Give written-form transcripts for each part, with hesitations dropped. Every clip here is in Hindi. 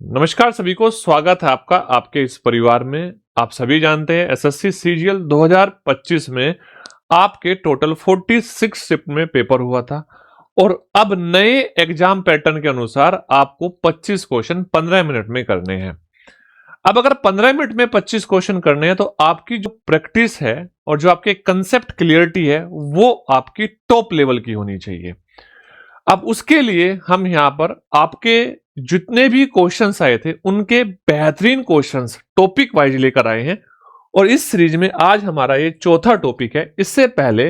नमस्कार सभी को, स्वागत है आपका आपके इस परिवार में। आप सभी जानते हैं एसएससी सीजीएल 2025 में आपके टोटल 46 शिफ्ट में पेपर हुआ था और अब नए एग्जाम पैटर्न के अनुसार आपको 25 क्वेश्चन 15 मिनट में करने हैं। अब अगर 15 मिनट में 25 क्वेश्चन करने हैं तो आपकी जो प्रैक्टिस है और जो आपके कंसेप्ट क्लियरिटी है वो आपकी टॉप लेवल की होनी चाहिए। अब उसके लिए हम यहां पर आपके जितने भी क्वेश्चंस आए थे उनके बेहतरीन क्वेश्चंस टॉपिक वाइज लेकर आए हैं और इस सीरीज में आज हमारा ये चौथा टॉपिक है। इससे पहले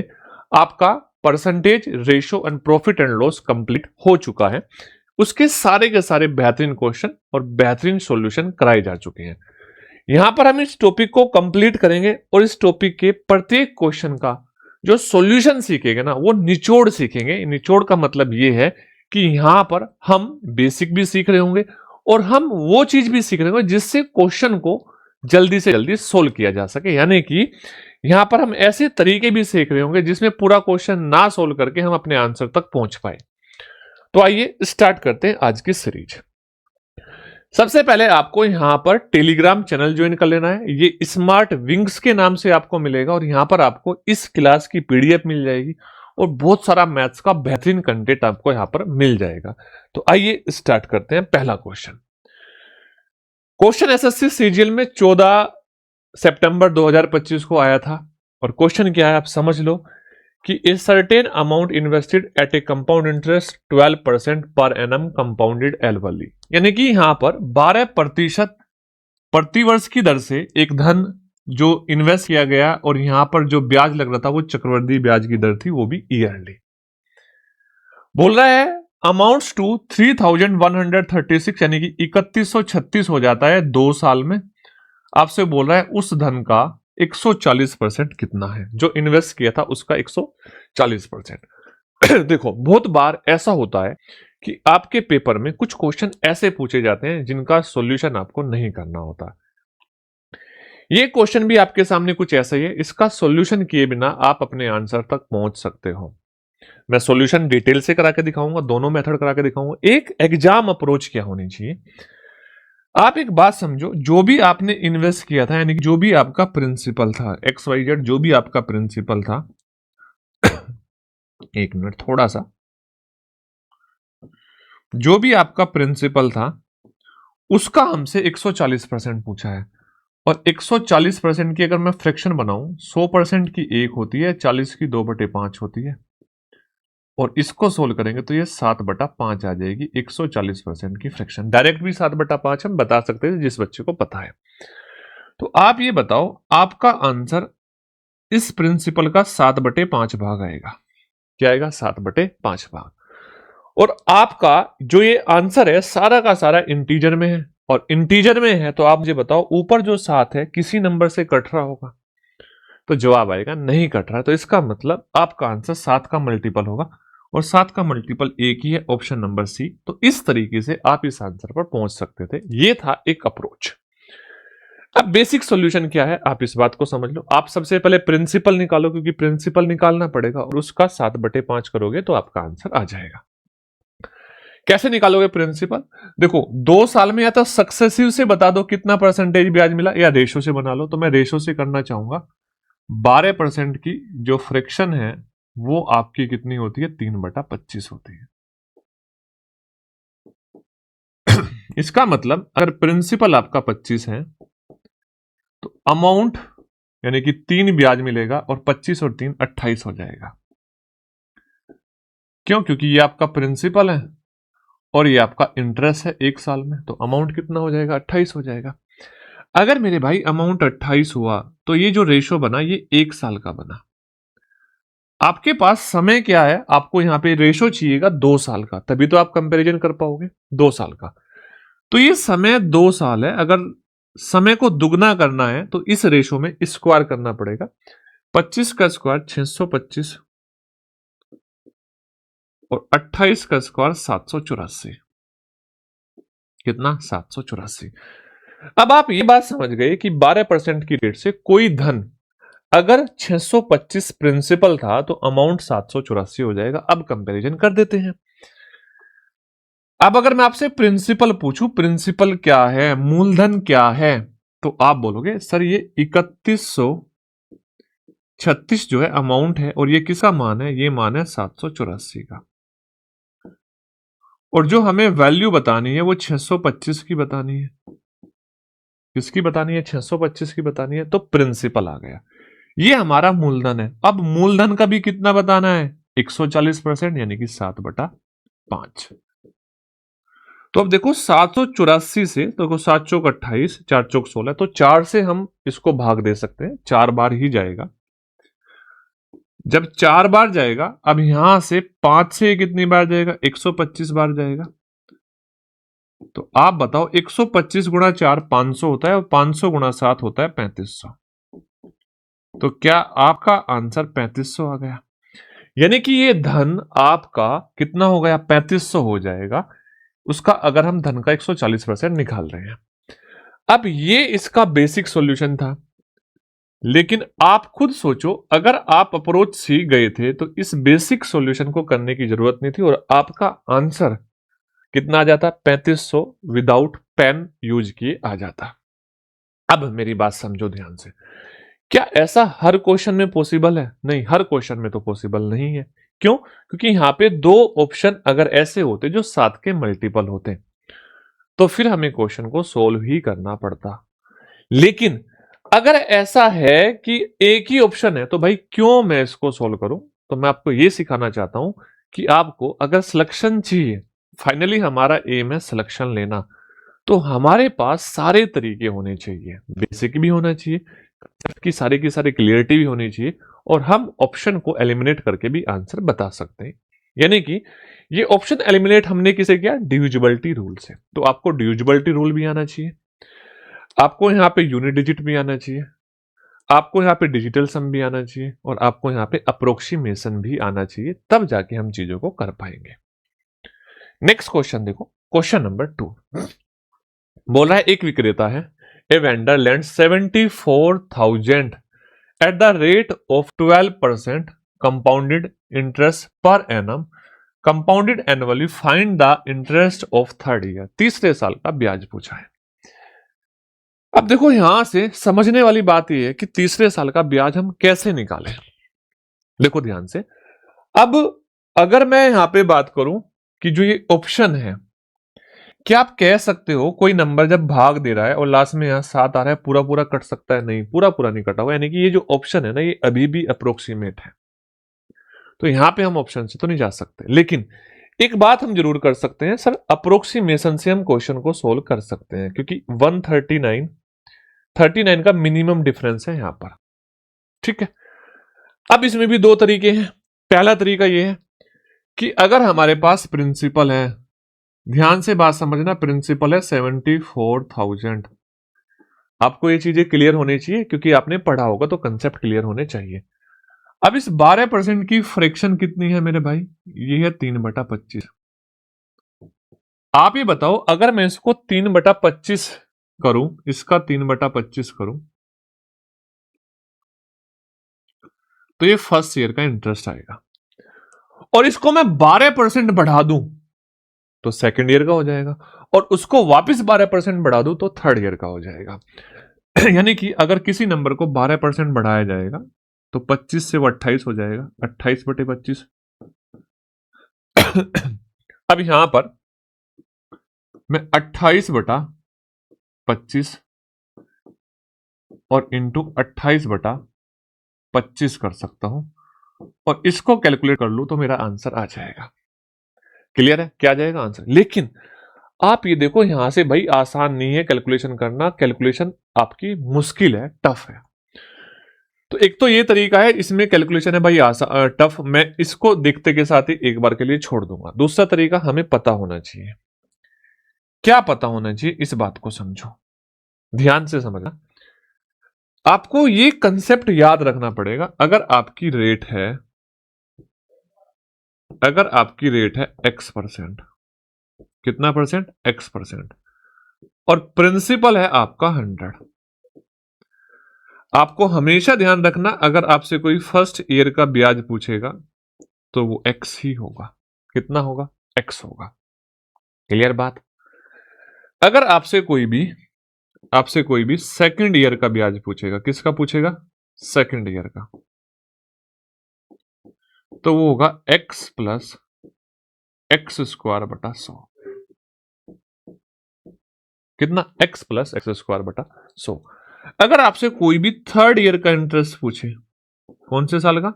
आपका percentage ratio and profit and loss complete हो चुका है। उसके सारे के सारे बेहतरीन क्वेश्चन और बेहतरीन सॉल्यूशन कराए जा चुके हैं। यहां पर हम इस टॉपिक को कंप्लीट करेंगे और इस टॉपिक के प्रत्येक क्वेश्चन का जो सॉल्यूशन सीखेंगे ना वो निचोड़ सीखेंगे। निचोड़ का मतलब ये है कि यहां पर हम बेसिक भी सीख रहे होंगे और हम वो चीज भी सीख रहे होंगे जिससे क्वेश्चन को जल्दी से जल्दी सोल्व किया जा सके। यानी कि यहां पर हम ऐसे तरीके भी सीख रहे होंगे जिसमें पूरा क्वेश्चन ना सोल्व करके हम अपने आंसर तक पहुंच पाए। तो आइए स्टार्ट करते हैं आज की सीरीज। सबसे पहले आपको यहां पर टेलीग्राम चैनल ज्वाइन कर लेना है। ये स्मार्ट विंग्स के नाम से आपको मिलेगा और यहां पर आपको इस क्लास की पीडीएफ मिल जाएगी और बहुत सारा मैथ्स का बेहतरीन कंटेंट आपको यहां पर मिल जाएगा। तो आइए स्टार्ट करते हैं। पहला क्वेश्चन एसएससी सीजीएल में 14 सितंबर 2025 को आया था और क्वेश्चन क्या है आप समझ लो कि a certain amount invested at A compound interest 12% per annum compounded annually. यानी कि यहां पर 12% प्रतिवर्ष की दर से एक धन जो इन्वेस्ट किया गया और यहां पर जो ब्याज लग रहा था वो चक्रवृद्धि ब्याज की दर थी, वो भी ईयरली। बोल रहा है अमाउंट्स टू 3136 यानी कि 3136 हो जाता है 2 साल में। आपसे बोल रहा है उस धन का 140% कितना है, जो इन्वेस्ट किया था उसका 140%। देखो बहुत बार ऐसा होता है कि आपके पेपर में कुछ क्वेश्चन ऐसे पूछे जाते हैं जिनका सॉल्यूशन आपको नहीं करना होता। ये क्वेश्चन भी आपके सामने कुछ ऐसा ही है। इसका सॉल्यूशन किए बिना आप अपने आंसर तक पहुंच सकते हो। मैं सॉल्यूशन डिटेल से करा के दिखाऊंगा, दोनों मेथड करा के दिखाऊंगा। एक एग्जाम अप्रोच क्या होनी चाहिए, आप एक बात समझो, जो भी आपने इन्वेस्ट किया था यानी कि जो भी आपका प्रिंसिपल था XYZ, जो भी आपका प्रिंसिपल था एक मिनट थोड़ा सा, जो भी आपका प्रिंसिपल था उसका हमसे 140% पूछा है और 140% की अगर मैं फ्रैक्शन बनाऊं 100% की 1 होती है, 40 की 2/5 होती है और इसको सोल्व करेंगे तो ये 7/5 आ जाएगी। 140% की फ्रैक्शन डायरेक्ट भी 7/5 हम बता सकते हैं जिस बच्चे को पता है। तो आप ये बताओ आपका आंसर इस प्रिंसिपल का 7/5 भाग आएगा। क्या आएगा? 7/5 भाग। और आपका जो ये आंसर है सारा का सारा इंटीजर में है और इंटीजर में है तो आप मुझे बताओ ऊपर जो 7 है किसी नंबर से कट रहा होगा? तो जवाब आएगा नहीं कट रहा है। तो इसका मतलब आपका आंसर 7 का मल्टीपल होगा और 7 का मल्टीपल एक ही है, ऑप्शन नंबर सी। तो इस तरीके से आप इस आंसर पर पहुंच सकते थे। ये था एक अप्रोच। अब बेसिक सॉल्यूशन क्या है आप इस बात को समझ लो। आप सबसे पहले प्रिंसिपल निकालो क्योंकि प्रिंसिपल निकालना पड़ेगा और उसका 7/5 करोगे तो आपका आंसर आ जाएगा। कैसे निकालोगे प्रिंसिपल? देखो 2 साल में या तो सक्सेसिव से बता दो कितना परसेंटेज ब्याज मिला या रेशो से बना लो। तो मैं रेशो से करना चाहूंगा। 12% की जो फ्रैक्शन है वो आपकी कितनी होती है? 3/25 होती है। इसका मतलब अगर प्रिंसिपल आपका 25 है तो अमाउंट यानी कि 3 ब्याज मिलेगा और 25 और 3 28 हो जाएगा। क्यों? क्योंकि ये आपका प्रिंसिपल है और ये आपका इंटरेस्ट है 1 साल में, तो अमाउंट कितना हो जाएगा? 28 हो जाएगा। अगर मेरे भाई अमाउंट 28 हुआ तो ये जो रेशो बना ये 1 साल का बना। आपके पास समय क्या है? आपको यहां पे रेशो चाहिएगा 2 साल का, तभी तो आप कंपैरिजन कर पाओगे 2 साल का। तो ये समय 2 साल है। अगर समय को दुगना करना है तो इस रेशो में स्क्वायर करना पड़ेगा। 25 का स्क्वायर 625 और 28 का स्क्वायर 784। कितना? 784। अब आप ये बात समझ गए कि 12% की रेट से कोई धन अगर 625 प्रिंसिपल था तो अमाउंट 784 हो जाएगा। अब कंपैरिजन कर देते हैं। अब अगर मैं आपसे प्रिंसिपल पूछूं, प्रिंसिपल क्या है, मूलधन क्या है, तो आप बोलोगे सर ये 3136 जो है अमाउंट है, और ये किसका मान है, ये मान है 784 का। और जो हमें वैल्यू बतानी है वो 625 की बतानी है। किसकी बतानी है, 625 की बतानी है, तो प्रिंसिपल आ गया। ये हमारा मूलधन है। अब मूलधन का भी कितना बताना है, 140%, यानी कि 7/5। तो अब देखो 784 से, तो देखो 7 चौक 28, 4 चौक 16, तो 4 से हम इसको भाग दे सकते हैं, 4 बार ही जाएगा। जब 4 बार जाएगा, अब यहां से 5 से कितनी बार जाएगा, 125 बार जाएगा। तो आप बताओ 125 गुणा 4 500 होता है, और 500 गुणा 7 होता है 3500। तो क्या आपका आंसर 3500 आ गया? यानी कि ये धन आपका कितना हो गया, 3500 हो जाएगा उसका, अगर हम धन का 140% निकाल रहे हैं। अब ये इसका बेसिक सॉल्यूशन था, लेकिन आप खुद सोचो, अगर आप अप्रोच सीख गए थे तो इस बेसिक सॉल्यूशन को करने की जरूरत नहीं थी, और आपका आंसर कितना आ जाता, 3500 विदाउट पेन यूज किए आ जाता। अब मेरी बात समझो ध्यान से, क्या ऐसा हर क्वेश्चन में पॉसिबल है? नहीं, हर क्वेश्चन में तो पॉसिबल नहीं है। क्यों? क्योंकि यहां पे 2 ऑप्शन अगर ऐसे होते जो 7 के मल्टीपल होते, तो फिर हमें क्वेश्चन को सोल्व ही करना पड़ता। लेकिन अगर ऐसा है कि एक ही ऑप्शन है, तो भाई क्यों मैं इसको सोल्व करूं? तो मैं आपको यह सिखाना चाहता हूं कि आपको अगर सिलेक्शन चाहिए, फाइनली हमारा एम है सिलेक्शन लेना, तो हमारे पास सारे तरीके होने चाहिए, बेसिक भी होना चाहिए, की सारी क्लियरिटी भी होनी चाहिए, और हम ऑप्शन को एलिमिनेट करके भी आंसर बता सकते हैं। यानी कि ये ऑप्शन एलिमिनेट हमने किसे किया, डिविजिबिलिटी रूल से। तो आपको डिविजिबिलिटी रूल भी आना चाहिए, आपको यहां पे यूनिट डिजिट भी आना चाहिए, आपको यहां पे डिजिटल सम भी आना चाहिए, और आपको यहां पे अप्रोक्सीमेशन भी आना चाहिए, तब जाके हम चीजों को कर पाएंगे। नेक्स्ट क्वेश्चन देखो, क्वेश्चन नंबर 2 बोल रहा है, एक विक्रेता है, a vendor land 74,000 at the rate of 12% compounded interest per annum, compounded annually, find the interest of third year। तीसरे साल का ब्याज पूछा है। अब देखो यहां से समझने वाली बात यह है कि तीसरे साल का ब्याज हम कैसे निकालें। देखो ध्यान से, अब अगर मैं यहां पे बात करूं कि जो ये ऑप्शन है, क्या आप कह सकते हो कोई नंबर जब भाग दे रहा है और लास्ट में यहां 7 आ रहा है, पूरा पूरा कट सकता है? नहीं, पूरा पूरा नहीं कटा हुआ, यानी कि ये जो ऑप्शन है ना, ये अभी भी अप्रोक्सीमेट है। तो यहां पे हम ऑप्शन से तो नहीं जा सकते, लेकिन एक बात हम जरूर कर सकते हैं, सर अप्रोक्सीमेशन से हम क्वेश्चन को सोल्व कर सकते हैं, क्योंकि 139 का मिनिमम डिफरेंस है यहां पर। ठीक है, अब इसमें भी 2 तरीके हैं। पहला तरीका यह है कि अगर हमारे पास प्रिंसिपल है, ध्यान से बात समझना, प्रिंसिपल है 74,000। आपको ये चीजें क्लियर होनी चाहिए, क्योंकि आपने पढ़ा होगा तो कंसेप्ट क्लियर होने चाहिए। अब इस 12% की फ्रैक्शन कितनी है मेरे भाई, ये है 3/25। आप ये बताओ, अगर मैं इसको 3/25 करूं, इसका 3/25 करूं, तो ये फर्स्ट ईयर का इंटरेस्ट आएगा, और इसको मैं 12% बढ़ा दूं तो सेकंड ईयर का हो जाएगा, और उसको वापस 12% बढ़ा दूं तो थर्ड ईयर का हो जाएगा। यानी कि अगर किसी नंबर को 12% बढ़ाया जाएगा तो 25 से वो 28 हो जाएगा, 28/25। अब यहां पर मैं 28/25 और इंटू 28/25 कर सकता हूं, और इसको कैलकुलेट कर लूं तो मेरा आंसर आ जाएगा। क्लियर है, क्या आ जाएगा आंसर? लेकिन आप ये देखो, यहां से भाई आसान नहीं है कैलकुलेशन करना, कैलकुलेशन आपकी मुश्किल है, टफ है। तो एक तो ये तरीका है, इसमें कैलकुलेशन है भाई टफ, मैं इसको देखते के साथ ही एक बार के लिए छोड़ दूंगा। दूसरा तरीका हमें पता होना चाहिए। क्या पता होना चाहिए, इस बात को समझो, ध्यान से समझना। आपको ये कंसेप्ट याद रखना पड़ेगा, अगर आपकी रेट है X%, कितना परसेंट, X%, और प्रिंसिपल है आपका 100, आपको हमेशा ध्यान रखना, अगर आपसे कोई फर्स्ट ईयर का ब्याज पूछेगा तो वो X ही होगा। कितना होगा, X होगा। क्लियर बात। अगर आपसे कोई भी सेकंड ईयर का ब्याज पूछेगा, किसका पूछेगा? सेकंड ईयर का, तो वो होगा x प्लस एक्स स्क्वायर बटा 100। कितना? x प्लस एक्स स्क्वायर बटा 100। अगर आपसे कोई भी थर्ड ईयर का इंटरेस्ट पूछे, कौन से साल का?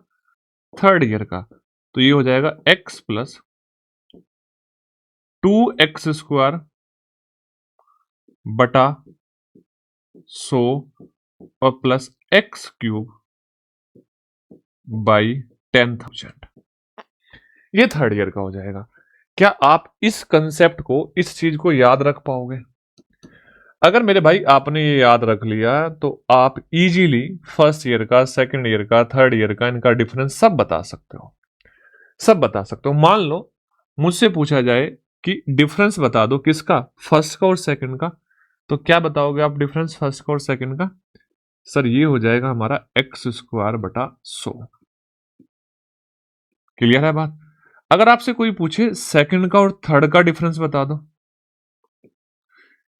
थर्ड ईयर का, तो ये हो जाएगा x प्लस 2x स्क्वायर बटा 100 और प्लस x क्यूब बाई 10,000। ये थर्ड ईयर का हो जाएगा। क्या आप इस कंसेप्ट को, इस चीज को याद रख पाओगे? अगर मेरे भाई आपने ये याद रख लिया तो आप इजीली फर्स्ट ईयर का, सेकंड ईयर का, थर्ड ईयर का, इनका डिफरेंस सब बता सकते हो, सब बता सकते हो। मान लो मुझसे पूछा जाए कि डिफरेंस बता दो किसका? फर्स्ट का और सेकंड का, तो क्या बताओगे आप डिफरेंस फर्स्ट का और सेकंड का? सर ये हो जाएगा हमारा एक्स स्क्वायर बटा 100। क्लियर है बात? अगर आपसे कोई पूछे सेकंड का और थर्ड का डिफरेंस बता दो,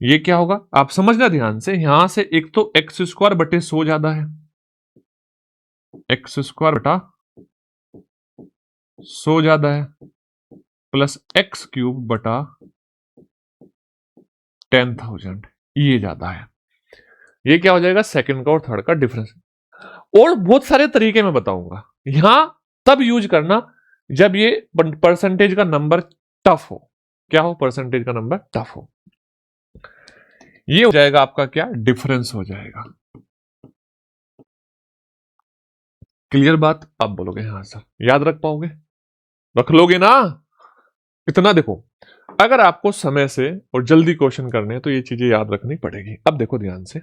ये क्या होगा? आप समझना ध्यान से। यहां से एक तो एक्स स्क्वायर बटे 100 ज्यादा है, एक्स स्क्वायर बटा 100 ज्यादा है, प्लस एक्स क्यूब बटा 10,000 ये ज्यादा है। ये क्या हो जाएगा? सेकंड का और थर्ड का डिफरेंस। और बहुत सारे तरीके मैं बताऊंगा, यहां तब यूज करना जब ये परसेंटेज का नंबर टफ हो। क्या हो? परसेंटेज का नंबर टफ हो। ये हो जाएगा आपका क्या? डिफरेंस हो जाएगा। क्लियर बात? आप बोलोगे हाँ सर, याद रख पाओगे? रख लोगे ना? इतना देखो, अगर आपको समय से और जल्दी क्वेश्चन करने हैं तो ये चीजें याद रखनी पड़ेगी। अब देखो ध्यान से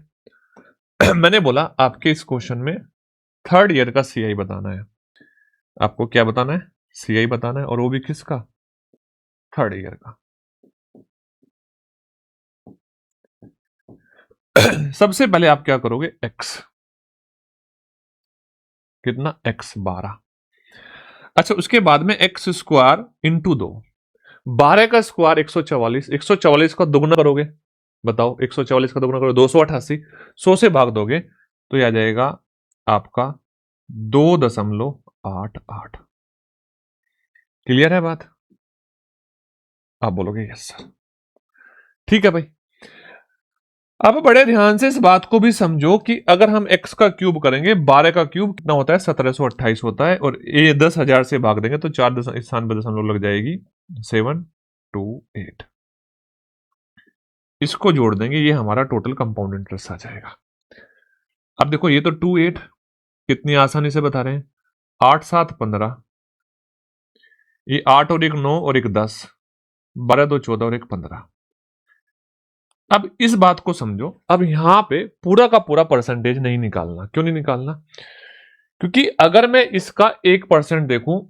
मैंने बोला आपके इस क्वेश्चन में थर्ड ईयर का सीआई बताना है। आपको क्या बताना है? सीआई बताना है, और वो भी किसका? थर्ड ईयर का। सबसे पहले आप क्या करोगे? एक्स, कितना? एक्स 12। अच्छा, उसके बाद में एक्स स्क्वायर इंटू 2, 12 का स्क्वायर 144, 144 का दोगुना करोगे, बताओ 144 का दोगुना करोगे 288, 100 से भाग दोगे तो यह आ जाएगा आपका 2.88। क्लियर है बात? आप बोलोगे यस सर। ठीक है भाई। अब बड़े ध्यान से इस बात को भी समझो कि अगर हम x का क्यूब करेंगे, 12 का क्यूब कितना होता है? 1728 होता है, और ये 10,000 से भाग देंगे तो 4 स्थान पर दशमलव लग जाएगी, 728। इसको जोड़ देंगे, ये हमारा टोटल कंपाउंड इंटरेस्ट आ जाएगा। अब देखो ये तो 28 कितनी आसानी से बता रहे हैं, 8 7 15, ये 8 और एक 9 और एक 10, 12 2 14 और एक 15। अब इस बात को समझो, अब यहां पे पूरा का पूरा परसेंटेज नहीं निकालना। क्यों नहीं निकालना? क्योंकि अगर मैं इसका 1% देखूं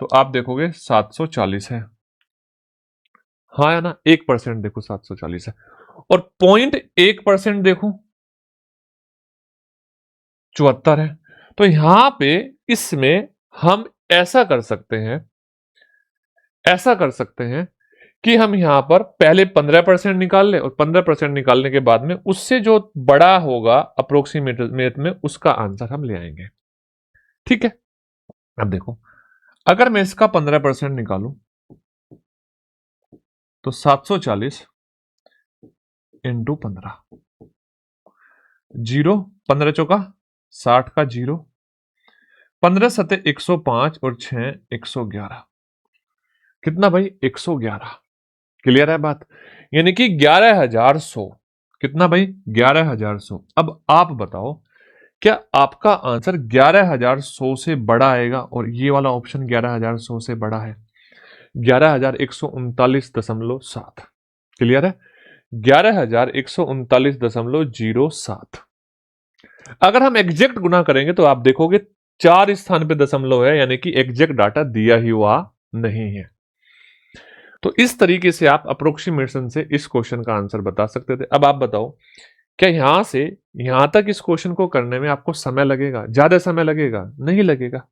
तो आप देखोगे 740 है, हाँ या ना? 1% देखो 740 है, और 0.1% देखूं 74 है। तो यहां पे इसमें हम ऐसा कर सकते हैं, ऐसा कर सकते हैं कि हम यहां पर पहले 15% निकाल ले, और 15% निकालने के बाद में उससे जो बड़ा होगा अप्रोक्सीमेट में उसका आंसर हम ले आएंगे। ठीक है? अब देखो, अगर मैं इसका 15% निकालूं तो 740 इंटू 15, 0, 15 चौका 60 का 0, 15 सते 105 और 6 111, कितना भाई? 111। क्लियर है बात? यानी कि 11,100। कितना भाई? 11,100। अब आप बताओ, क्या आपका आंसर 11,100 से बड़ा आएगा? और ये वाला ऑप्शन 11,100 से बड़ा है, 11,139.7। क्लियर है? 11,139.07। अगर हम एग्जैक्ट गुना करेंगे तो आप देखोगे 4 स्थान पे दशमलव है, यानी कि एग्जैक्ट डाटा दिया ही हुआ नहीं है। तो इस तरीके से आप अप्रोक्सीमेशन से इस क्वेश्चन का आंसर बता सकते थे। अब आप बताओ, क्या यहां से यहां तक इस क्वेश्चन को करने में आपको समय लगेगा? ज्यादा समय लगेगा? नहीं लगेगा।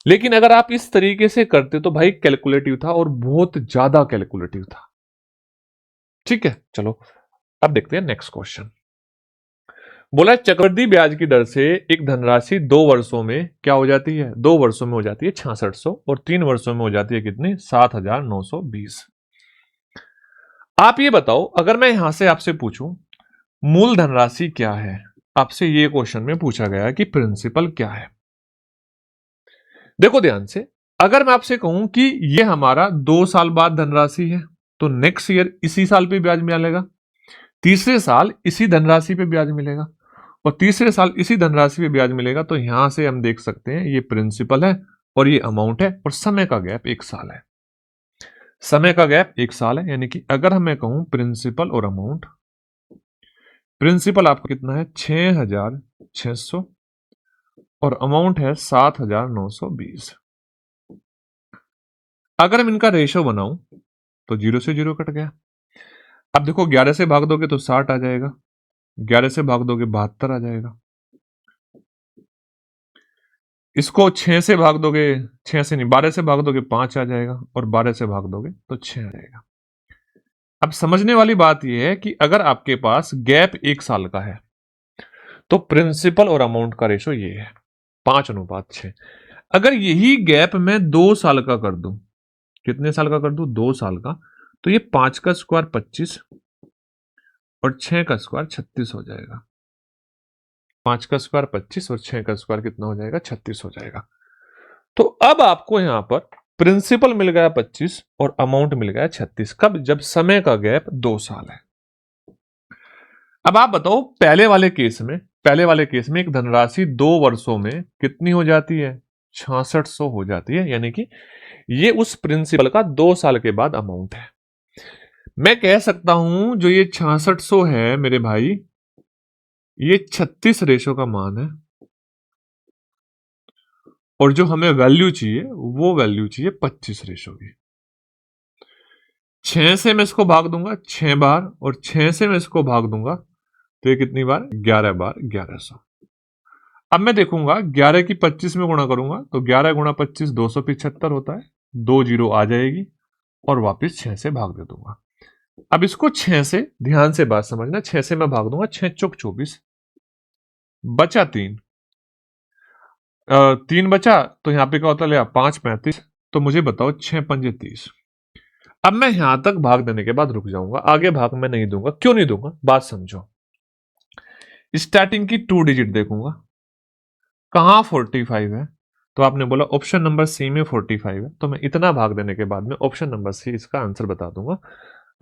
लेकिन अगर आप इस तरीके से करते तो भाई कैलकुलेटिव था, और बहुत ज्यादा कैलकुलेटिव था। ठीक है, चलो अब देखते हैं नेक्स्ट क्वेश्चन। बोला चक्रवृद्धि ब्याज की दर से एक धनराशि 2 वर्षों में क्या हो जाती है? 2 वर्षों में हो जाती है 6600 और 3 वर्षों में हो जाती है कितनी? 7920। आप ये बताओ, अगर मैं यहां से आपसे पूछूं मूल धनराशि क्या है, आपसे ये क्वेश्चन में पूछा गया कि प्रिंसिपल क्या है। देखो ध्यान से, अगर मैं आपसे कहूं कि ये हमारा 2 साल बाद धनराशि है तो नेक्स्ट ईयर इसी साल पे ब्याज मिलेगा, तीसरे साल इसी धनराशि पे ब्याज मिलेगा और तीसरे साल इसी धनराशि पे ब्याज मिलेगा। तो यहां से हम देख सकते हैं ये प्रिंसिपल है और ये अमाउंट है और समय का गैप 1 साल है। समय का गैप 1 साल है, यानी कि अगर मैं कहूं प्रिंसिपल और अमाउंट, प्रिंसिपल आपको कितना है 6600 और अमाउंट है 7920। अगर हम इनका रेशो बनाऊं तो 0 से 0 कट गया। अब देखो 11 से भाग दोगे तो 60 आ जाएगा, 11 से भाग दोगे 72 आ जाएगा, इसको 6 से भाग दोगे, 6 से नहीं 12 से भाग दोगे 5 आ जाएगा और 12 से भाग दोगे तो 6 आ जाएगा। अब समझने वाली बात यह है कि अगर आपके पास गैप 1 साल का है तो प्रिंसिपल और अमाउंट का रेशो ये है 5:6। अगर यही गैप मैं 2 साल का कर दूं, कितने साल का कर दूं? 2 साल का, तो ये 5 का स्क्वायर 25 और 6 का स्क्वायर 36 हो जाएगा। 5 का स्क्वायर 25 और 6 का स्क्वायर कितना हो जाएगा? 36 हो जाएगा। तो अब आपको यहां पर प्रिंसिपल मिल गया 25 और अमाउंट मिल गया 36। कब? जब समय का गैप 2 साल है। अब आप बताओ पहले वाले केस में एक धनराशि 2 वर्षों में कितनी हो जाती है? 6600 हो जाती है, यानी कि ये उस प्रिंसिपल का 2 साल के बाद अमाउंट है। मैं कह सकता हूं जो ये 6600 है मेरे भाई, ये 36 रेशो का मान है और जो हमें वैल्यू चाहिए वो वैल्यू चाहिए 25 रेशो की। 6 से मैं इसको भाग दूंगा 6 बार और 6 से मैं इसको भाग दूंगा तो ये कितनी बार? 11 बार 1100। अब मैं देखूंगा 11 की 25 में गुणा करूंगा तो 11 गुणा 25 275 होता है, 2 जीरो आ जाएगी और वापस 6 से भाग दे दूंगा। अब इसको 6 से, ध्यान से बात समझना, 6 से मैं भाग दूंगा, 6 चौक 24, बचा 3, 3 बचा तो यहां पे क्या होता है? 5 35। तो मुझे बताओ 6 पंजे 30। अब मैं यहां तक भाग देने के बाद रुक जाऊंगा, आगे भाग मैं नहीं दूंगा। क्यों नहीं दूंगा? बात समझो। स्टार्टिंग की 2 डिजिट देखूंगा, कहां 45 है, तो आपने बोला ऑप्शन नंबर सी में 45 है, तो मैं इतना भाग देने के बाद में ऑप्शन नंबर सी इसका आंसर बता दूंगा।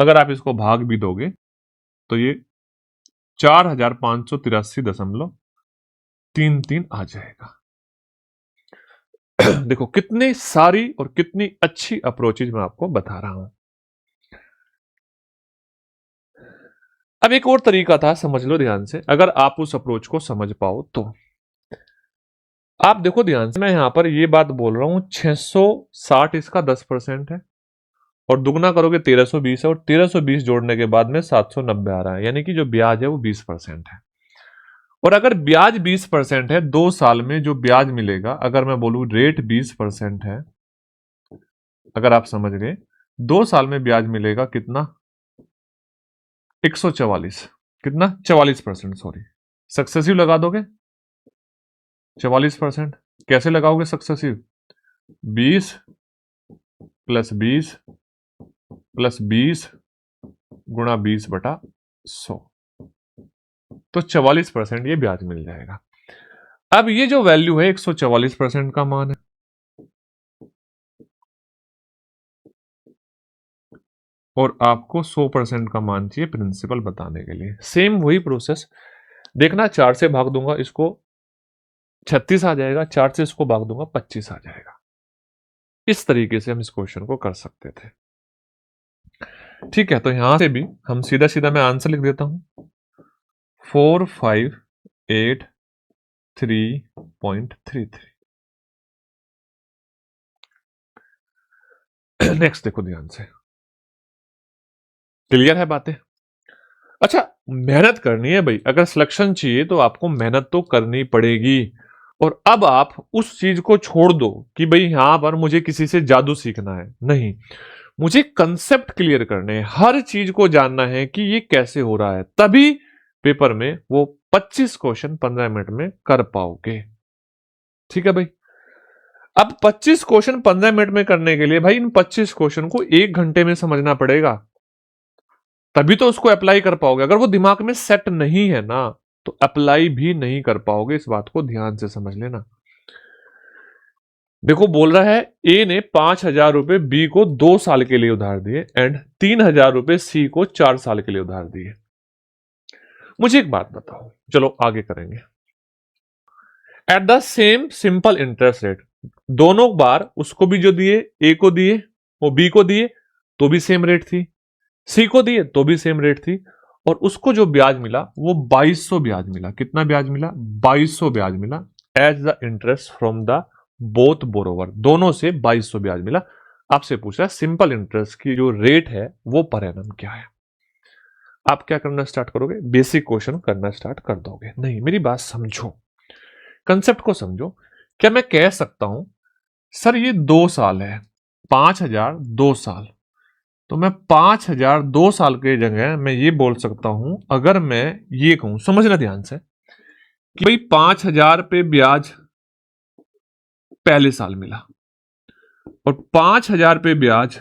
अगर आप इसको भाग भी दोगे तो ये 4583.33 आ जाएगा। देखो कितनी सारी और कितनी अच्छी अप्रोचेज मैं आपको बता रहा हूं। अब एक और तरीका था, समझ लो ध्यान से, अगर आप उस अप्रोच को समझ पाओ तो। आप देखो ध्यान से, मैं यहां पर ये बात बोल रहा हूं 660 इसका 10% है और दुगना करोगे 1320 है और 1320 जोड़ने के बाद में 790 आ रहा है, यानी कि जो ब्याज है वो 20% है। और अगर ब्याज 20% है, 2 साल में जो ब्याज मिलेगा, अगर मैं बोलूं रेट 20% है, अगर आप समझ गए, 2 साल में ब्याज मिलेगा कितना? 144। कितना? 44%, सॉरी, सक्सेसिव लगा दोगे 44%। कैसे लगाओगे सक्सेसिव? 20 प्लस 20 प्लस 20 गुणा 20/100, तो 44% ये ब्याज मिल जाएगा। अब ये जो वैल्यू है 144% का मान है, और आपको 100% का मान चाहिए प्रिंसिपल बताने के लिए। सेम वही प्रोसेस देखना, 4 से भाग दूंगा इसको 36 आ जाएगा, 4 से इसको भाग दूंगा 25 आ जाएगा। इस तरीके से हम इस क्वेश्चन को कर सकते थे। ठीक है, तो यहां से भी हम सीधा सीधा मैं आंसर लिख देता हूं 4583.33। नेक्स्ट देखो ध्यान से, क्लियर है बातें? अच्छा, मेहनत करनी है भाई, अगर सिलेक्शन चाहिए तो आपको मेहनत तो करनी पड़ेगी। और अब आप उस चीज को छोड़ दो कि भाई यहां पर मुझे किसी से जादू सीखना है, नहीं, मुझे कंसेप्ट क्लियर करने हैं, हर चीज को जानना है कि ये कैसे हो रहा है, तभी पेपर में वो 25 क्वेश्चन 15 मिनट में कर पाओगे। ठीक है भाई। अब 25 क्वेश्चन 15 मिनट में करने के लिए भाई इन 25 क्वेश्चन को 1 घंटे में समझना पड़ेगा, तभी तो उसको अप्लाई कर पाओगे। अगर वो दिमाग में सेट नहीं है ना तो अप्लाई भी नहीं कर पाओगे, इस बात को ध्यान से समझ लेना। देखो बोल रहा है ए ने 5,000 रुपए बी को 2 साल के लिए उधार दिए एंड 3,000 रुपए सी को 4 साल के लिए उधार दिए। मुझे एक बात बताओ, चलो आगे करेंगे। Eight the same simple interest rate, दोनों बार उसको भी जो दिए, ए को दिए वो बी को दिए तो भी सेम रेट थी, सी को दिए तो भी सेम रेट थी, और उसको जो ब्याज मिला वो 2200 ब्याज मिला। कितना ब्याज मिला? 2200 ब्याज मिला as the interest from the both borrower, दोनों से 2200 ब्याज मिला। आपसे पूछा सिंपल इंटरेस्ट की जो रेट है वो पर एनम क्या है। आप क्या करना स्टार्ट करोगे? बेसिक क्वेश्चन करना स्टार्ट कर दोगे? नहीं, मेरी बात समझो, कंसेप्ट को समझो। क्या मैं कह सकता हूं सर ये 2 साल है, 5,000 2 साल, तो मैं 5,000 2 साल के जगह मैं ये बोल सकता हूं, अगर मैं ये कहूं, समझना ध्यान से, कि भाई 5,000 पे ब्याज पहले साल मिला और 5,000 पे ब्याज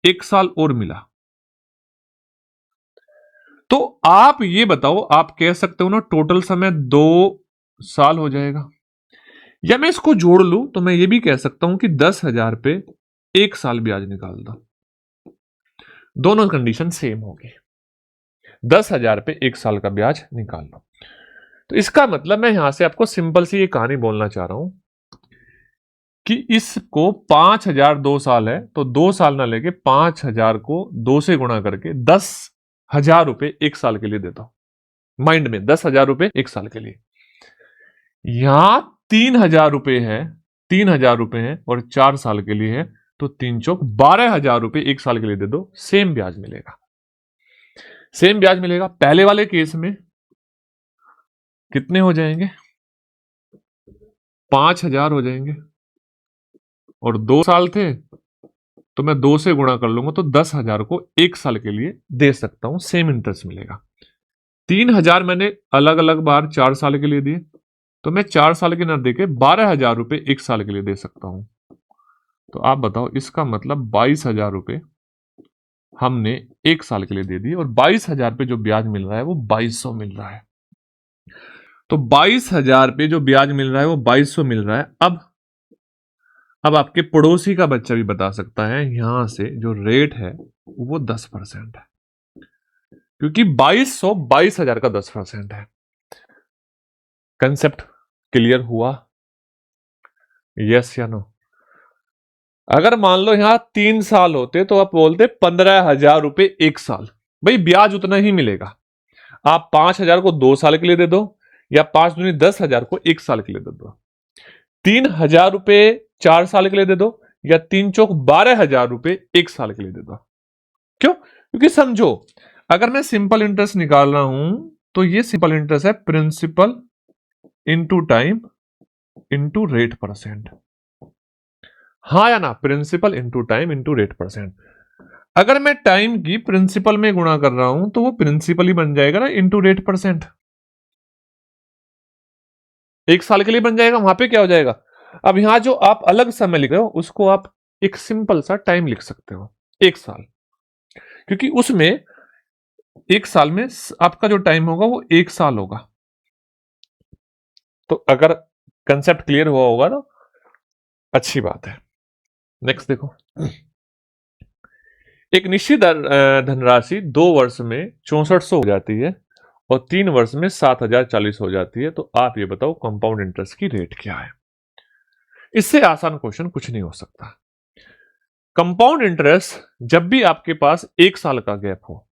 1 साल और मिला, तो आप ये बताओ, आप कह सकते हो ना टोटल समय 2 साल हो जाएगा। या मैं इसको जोड़ लूं तो मैं ये भी कह सकता हूं कि 10,000 पे 1 साल ब्याज निकाल दो, दोनों कंडीशन सेम होगी। 10,000 पे 1 साल का ब्याज निकाल लो। तो इसका मतलब मैं यहां से आपको सिंपल सी ये कहानी बोलना चाह रहा हूं कि इसको 5,000 2 साल है तो 2 साल ना लेके 5,000 को 2 से गुणा करके 10,000 रुपए 1 साल के लिए देता हूं। माइंड में 10,000 रुपए 1 साल के लिए। यहां 3,000 रुपए है, 3,000 रुपए है और 4 साल के लिए है, तो 3 चौक 12,000 रुपए 1 साल के लिए दे दो, सेम ब्याज मिलेगा। सेम ब्याज मिलेगा। पहले वाले केस में कितने हो जाएंगे? 5,000 हो जाएंगे और 2 साल थे तो मैं 2 से गुणा कर लूंगा तो 10,000 को 1 साल के लिए दे सकता हूं, सेम इंटरेस्ट मिलेगा। 3,000 मैंने अलग अलग बार 4 साल के लिए दिए, तो मैं 4 साल के ना देके 12,000 रुपए 1 साल के लिए दे सकता हूं। तो आप बताओ, इसका मतलब 22,000 रुपए हमने 1 साल के लिए दे दिए और 22,000 पे जो ब्याज मिल रहा है वो 2,200 मिल रहा है। तो 22,000 पे जो ब्याज मिल रहा है वो 2,200 मिल रहा है। अब आपके पड़ोसी का बच्चा भी बता सकता है, यहां से जो रेट है वो 10% है, क्योंकि 2,200 22,000 का 10% है। कंसेप्ट क्लियर हुआ? यस या नो? अगर मान लो यहां 3 साल होते तो आप बोलते 15,000 रुपए 1 साल, भाई ब्याज उतना ही मिलेगा। आप 5,000 को 2 साल के लिए दे दो या 5 दूनी 10,000 को 1 साल के लिए दे दो। 3,000 रुपए 4 साल के लिए दे दो या 3 चौक 12,000 रुपए 1 साल के लिए दे दो। क्यों? क्योंकि समझो, अगर मैं सिंपल इंटरेस्ट निकाल रहा हूं तो ये सिंपल इंटरेस्ट है principal into time into rate percent. हाँ या ना? Principal into time into rate percent. अगर मैं टाइम की प्रिंसिपल में गुणा कर रहा हूं तो वो प्रिंसिपल ही बन जाएगा ना इंटू रेट परसेंट। 1 साल के लिए बन जाएगा, वहां पे क्या हो जाएगा? अब यहां जो आप अलग समय लिख रहे हो उसको आप एक सिंपल सा टाइम लिख सकते हो, 1 साल, क्योंकि उसमें 1 साल में आपका जो टाइम होगा वो 1 साल होगा। तो अगर कंसेप्ट क्लियर हुआ होगा ना, अच्छी बात है। नेक्स्ट देखो, एक निश्चित धनराशि 2 वर्ष में 6400 हो जाती है और 3 वर्ष में 7,040 हो जाती है, तो आप ये बताओ कंपाउंड इंटरेस्ट की रेट क्या है? इससे आसान क्वेश्चन कुछ नहीं हो सकता। कंपाउंड इंटरेस्ट जब भी आपके पास 1 साल का गैप हो,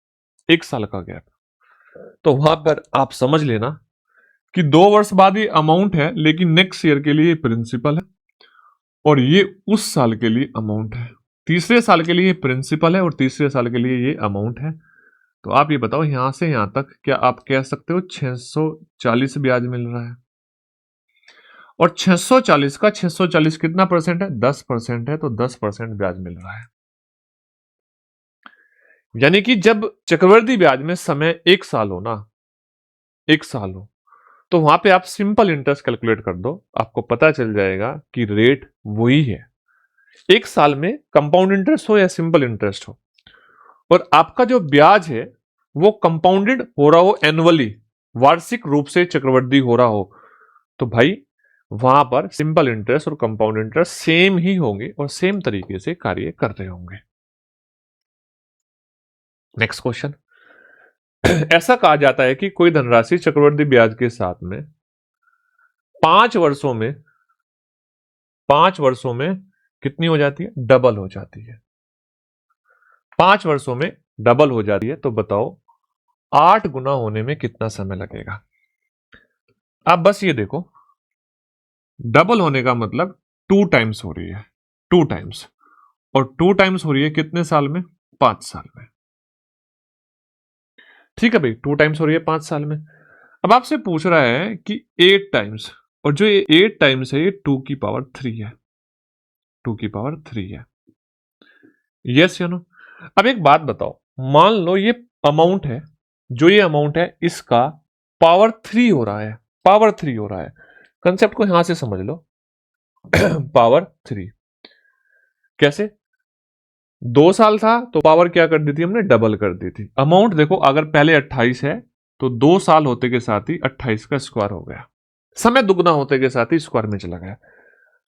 1 साल का गैप, तो वहां पर आप समझ लेना कि 2 वर्ष बाद ये अमाउंट है, लेकिन नेक्स्ट ईयर के लिए प्रिंसिपल है और ये उस साल के लिए अमाउंट है। तीसरे साल के लिए प्रिंसिपल है और तीसरे साल के लिए ये अमाउंट है। तो आप ये बताओ, यहां से यहां तक क्या आप कह सकते हो 640 ब्याज मिल रहा है? और 640 का 640 कितना परसेंट है? 10% है, तो 10% ब्याज मिल रहा है। यानी कि जब चक्रवृद्धि ब्याज में समय 1 साल हो ना, 1 साल हो, तो वहां पे आप सिंपल इंटरेस्ट कैलकुलेट कर दो, आपको पता चल जाएगा कि रेट वही है। 1 साल में कंपाउंड इंटरेस्ट हो या सिंपल इंटरेस्ट हो, और आपका जो ब्याज है वो कंपाउंडेड हो रहा हो एनुअली, वार्षिक रूप से चक्रवृद्धि हो रहा हो, तो भाई वहां पर सिंपल इंटरेस्ट और कंपाउंड इंटरेस्ट सेम ही होंगे और सेम तरीके से कार्य कर रहे होंगे। Next question. ऐसा कहा जाता है कि कोई धनराशि चक्रवृद्धि ब्याज के साथ में 5 वर्षों में 5 वर्षों में कितनी हो जाती है? डबल हो जाती है। 5 वर्षों में डबल हो जाती है, तो बताओ 8 गुना होने में कितना समय लगेगा? आप बस ये देखो, डबल होने का मतलब 2 टाइम्स हो रही है, 2 टाइम्स, और 2 टाइम्स हो रही है कितने साल में? 5 साल में। ठीक है भाई, 2 टाइम्स हो रही है 5 साल में। अब आपसे पूछ रहा है कि 8 टाइम्स, और जो ये 8 टाइम्स है ये 2 की पावर 3 है, 2 की पावर 3 है। यस या नो? अब एक बात बताओ, मान लो ये अमाउंट है, जो ये अमाउंट है इसका पावर 3 हो रहा है, पावर 3 हो रहा है। कंसेप्ट को यहां से समझ लो। पावर 3 कैसे? 2 साल था तो पावर क्या कर दी थी हमने? डबल कर दी थी। अमाउंट देखो, अगर पहले 28 है तो 2 साल होते के साथ ही 28 का स्क्वायर हो गया, समय दुगना होते के साथ ही स्क्वायर में चला गया।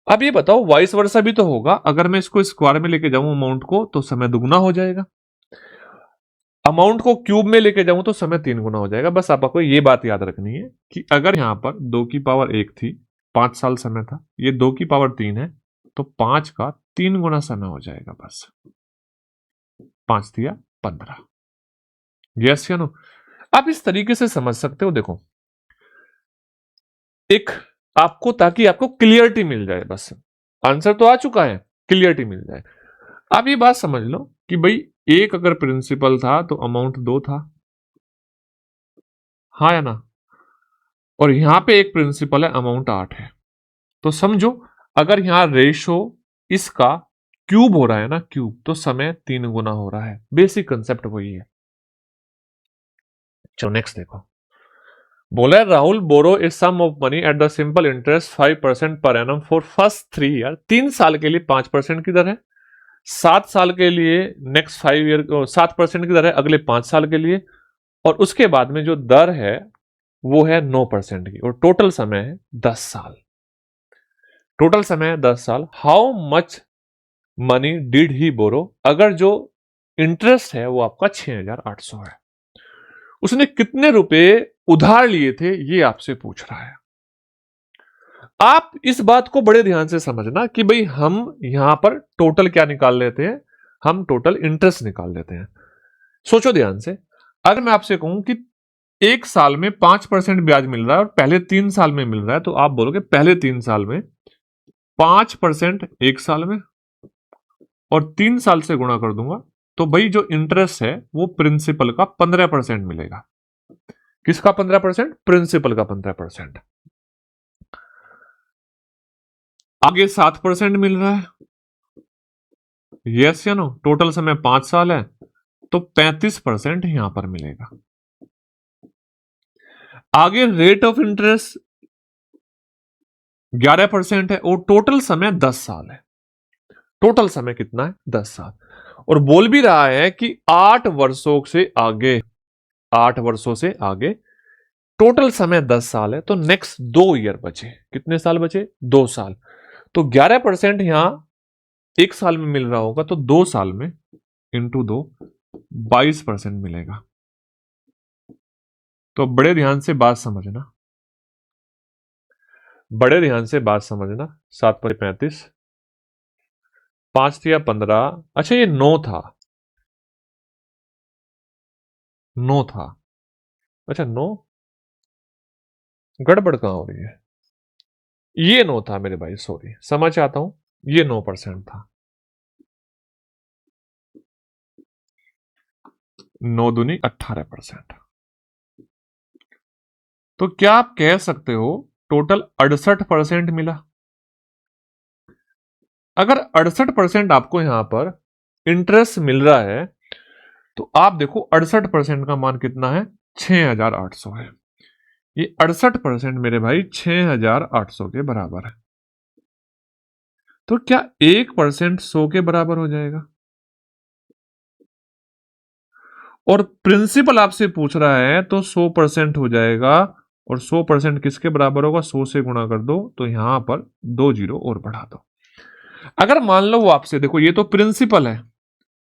अब ये बताओ वाइस वर्सा भी तो होगा, अगर मैं इसको स्क्वायर में लेके जाऊं अमाउंट को तो समय दुगना हो जाएगा, अमाउंट को क्यूब में लेके जाऊं तो समय 3 गुना हो जाएगा। बस आपको ये बात याद रखनी है कि अगर यहां पर 2 की पावर 1 थी, 5 साल समय था, ये 2 की पावर 3 है, तो 5 का 3 गुना समय हो जाएगा। बस 5 दिया 15। यस या नो? आप इस तरीके से समझ सकते हो। देखो, एक आपको, ताकि आपको क्लियरिटी मिल जाए, बस आंसर तो आ चुका है, क्लियरिटी मिल जाए। आप ये बात समझ लो कि भाई एक अगर प्रिंसिपल था तो अमाउंट 2 था, हाँ या ना? और यहां पे एक प्रिंसिपल है, अमाउंट 8 है। तो समझो अगर यहां रेशो इसका क्यूब हो रहा है ना, क्यूब, तो समय 3 गुना हो रहा है। बेसिक कंसेप्ट वही है। चलो नेक्स्ट देखो। बोला है Rahul borrow a sum of money at the simple interest 5% per annum for first 3 year. 3 साल के लिए 5% की दर है, 7 साल के लिए नेक्स्ट 5 ईयर 7% की दर है अगले 5 साल के लिए, और उसके बाद में जो दर है वो है 9% की, और टोटल समय है 10 साल। टोटल समय है 10 साल। How much money did he borrow? अगर जो इंटरेस्ट है वो आपका 6,800 है, उसने कितने रुपए उधार लिए थे, ये आपसे पूछ रहा है। आप इस बात को बड़े ध्यान से समझना कि भाई हम यहां पर टोटल क्या निकाल लेते हैं? हम टोटल इंटरेस्ट निकाल लेते हैं। सोचो ध्यान से, अगर मैं आपसे कहूं कि 1 साल में 5% ब्याज मिल रहा है और पहले 3 साल में मिल रहा है, तो आप बोलोगे पहले 3 साल में 5% 1 साल में, और 3 साल से गुणा कर दूंगा, तो भाई जो इंटरेस्ट है वो प्रिंसिपल का 15% मिलेगा। किसका 15%? प्रिंसिपल का 15%। आगे 7% मिल रहा है, यस या नो? टोटल समय 5 साल है, तो 35% यहां पर मिलेगा। आगे रेट ऑफ इंटरेस्ट 11% है, और टोटल समय 10 साल है। टोटल समय कितना है? 10 साल। और बोल भी रहा है कि 8 वर्षों से आगे, 8 वर्षों से आगे टोटल समय 10 साल है, तो नेक्स्ट 2 ईयर बचे। कितने साल बचे? 2 साल। तो 11% यहां 1 साल में मिल रहा होगा, तो 2 साल में इंटू 2 22% मिलेगा। तो बड़े ध्यान से बात समझना, बड़े ध्यान से बात समझना। 7 पर 35, 5 या 15, अच्छा ये 9 था, 9 था। अच्छा 9, गड़बड़ कहां हो रही है? ये 9 था मेरे भाई, सॉरी, समझ आता हूं, ये 9% था। 9 दूनी 18%। तो क्या आप कह सकते हो टोटल 68% मिला? अगर 68% आपको यहां पर इंटरेस्ट मिल रहा है, तो आप देखो 68% का मान कितना है, 6800 है। ये 68% मेरे भाई 6800 के बराबर है। तो क्या 1% 100 के बराबर हो जाएगा? और प्रिंसिपल आपसे पूछ रहा है तो 100% हो जाएगा। और 100% किसके बराबर होगा? 100 से गुणा कर दो तो यहां पर 2 जीरो और बढ़ा दो। अगर मान लो वो आपसे, देखो ये तो प्रिंसिपल है,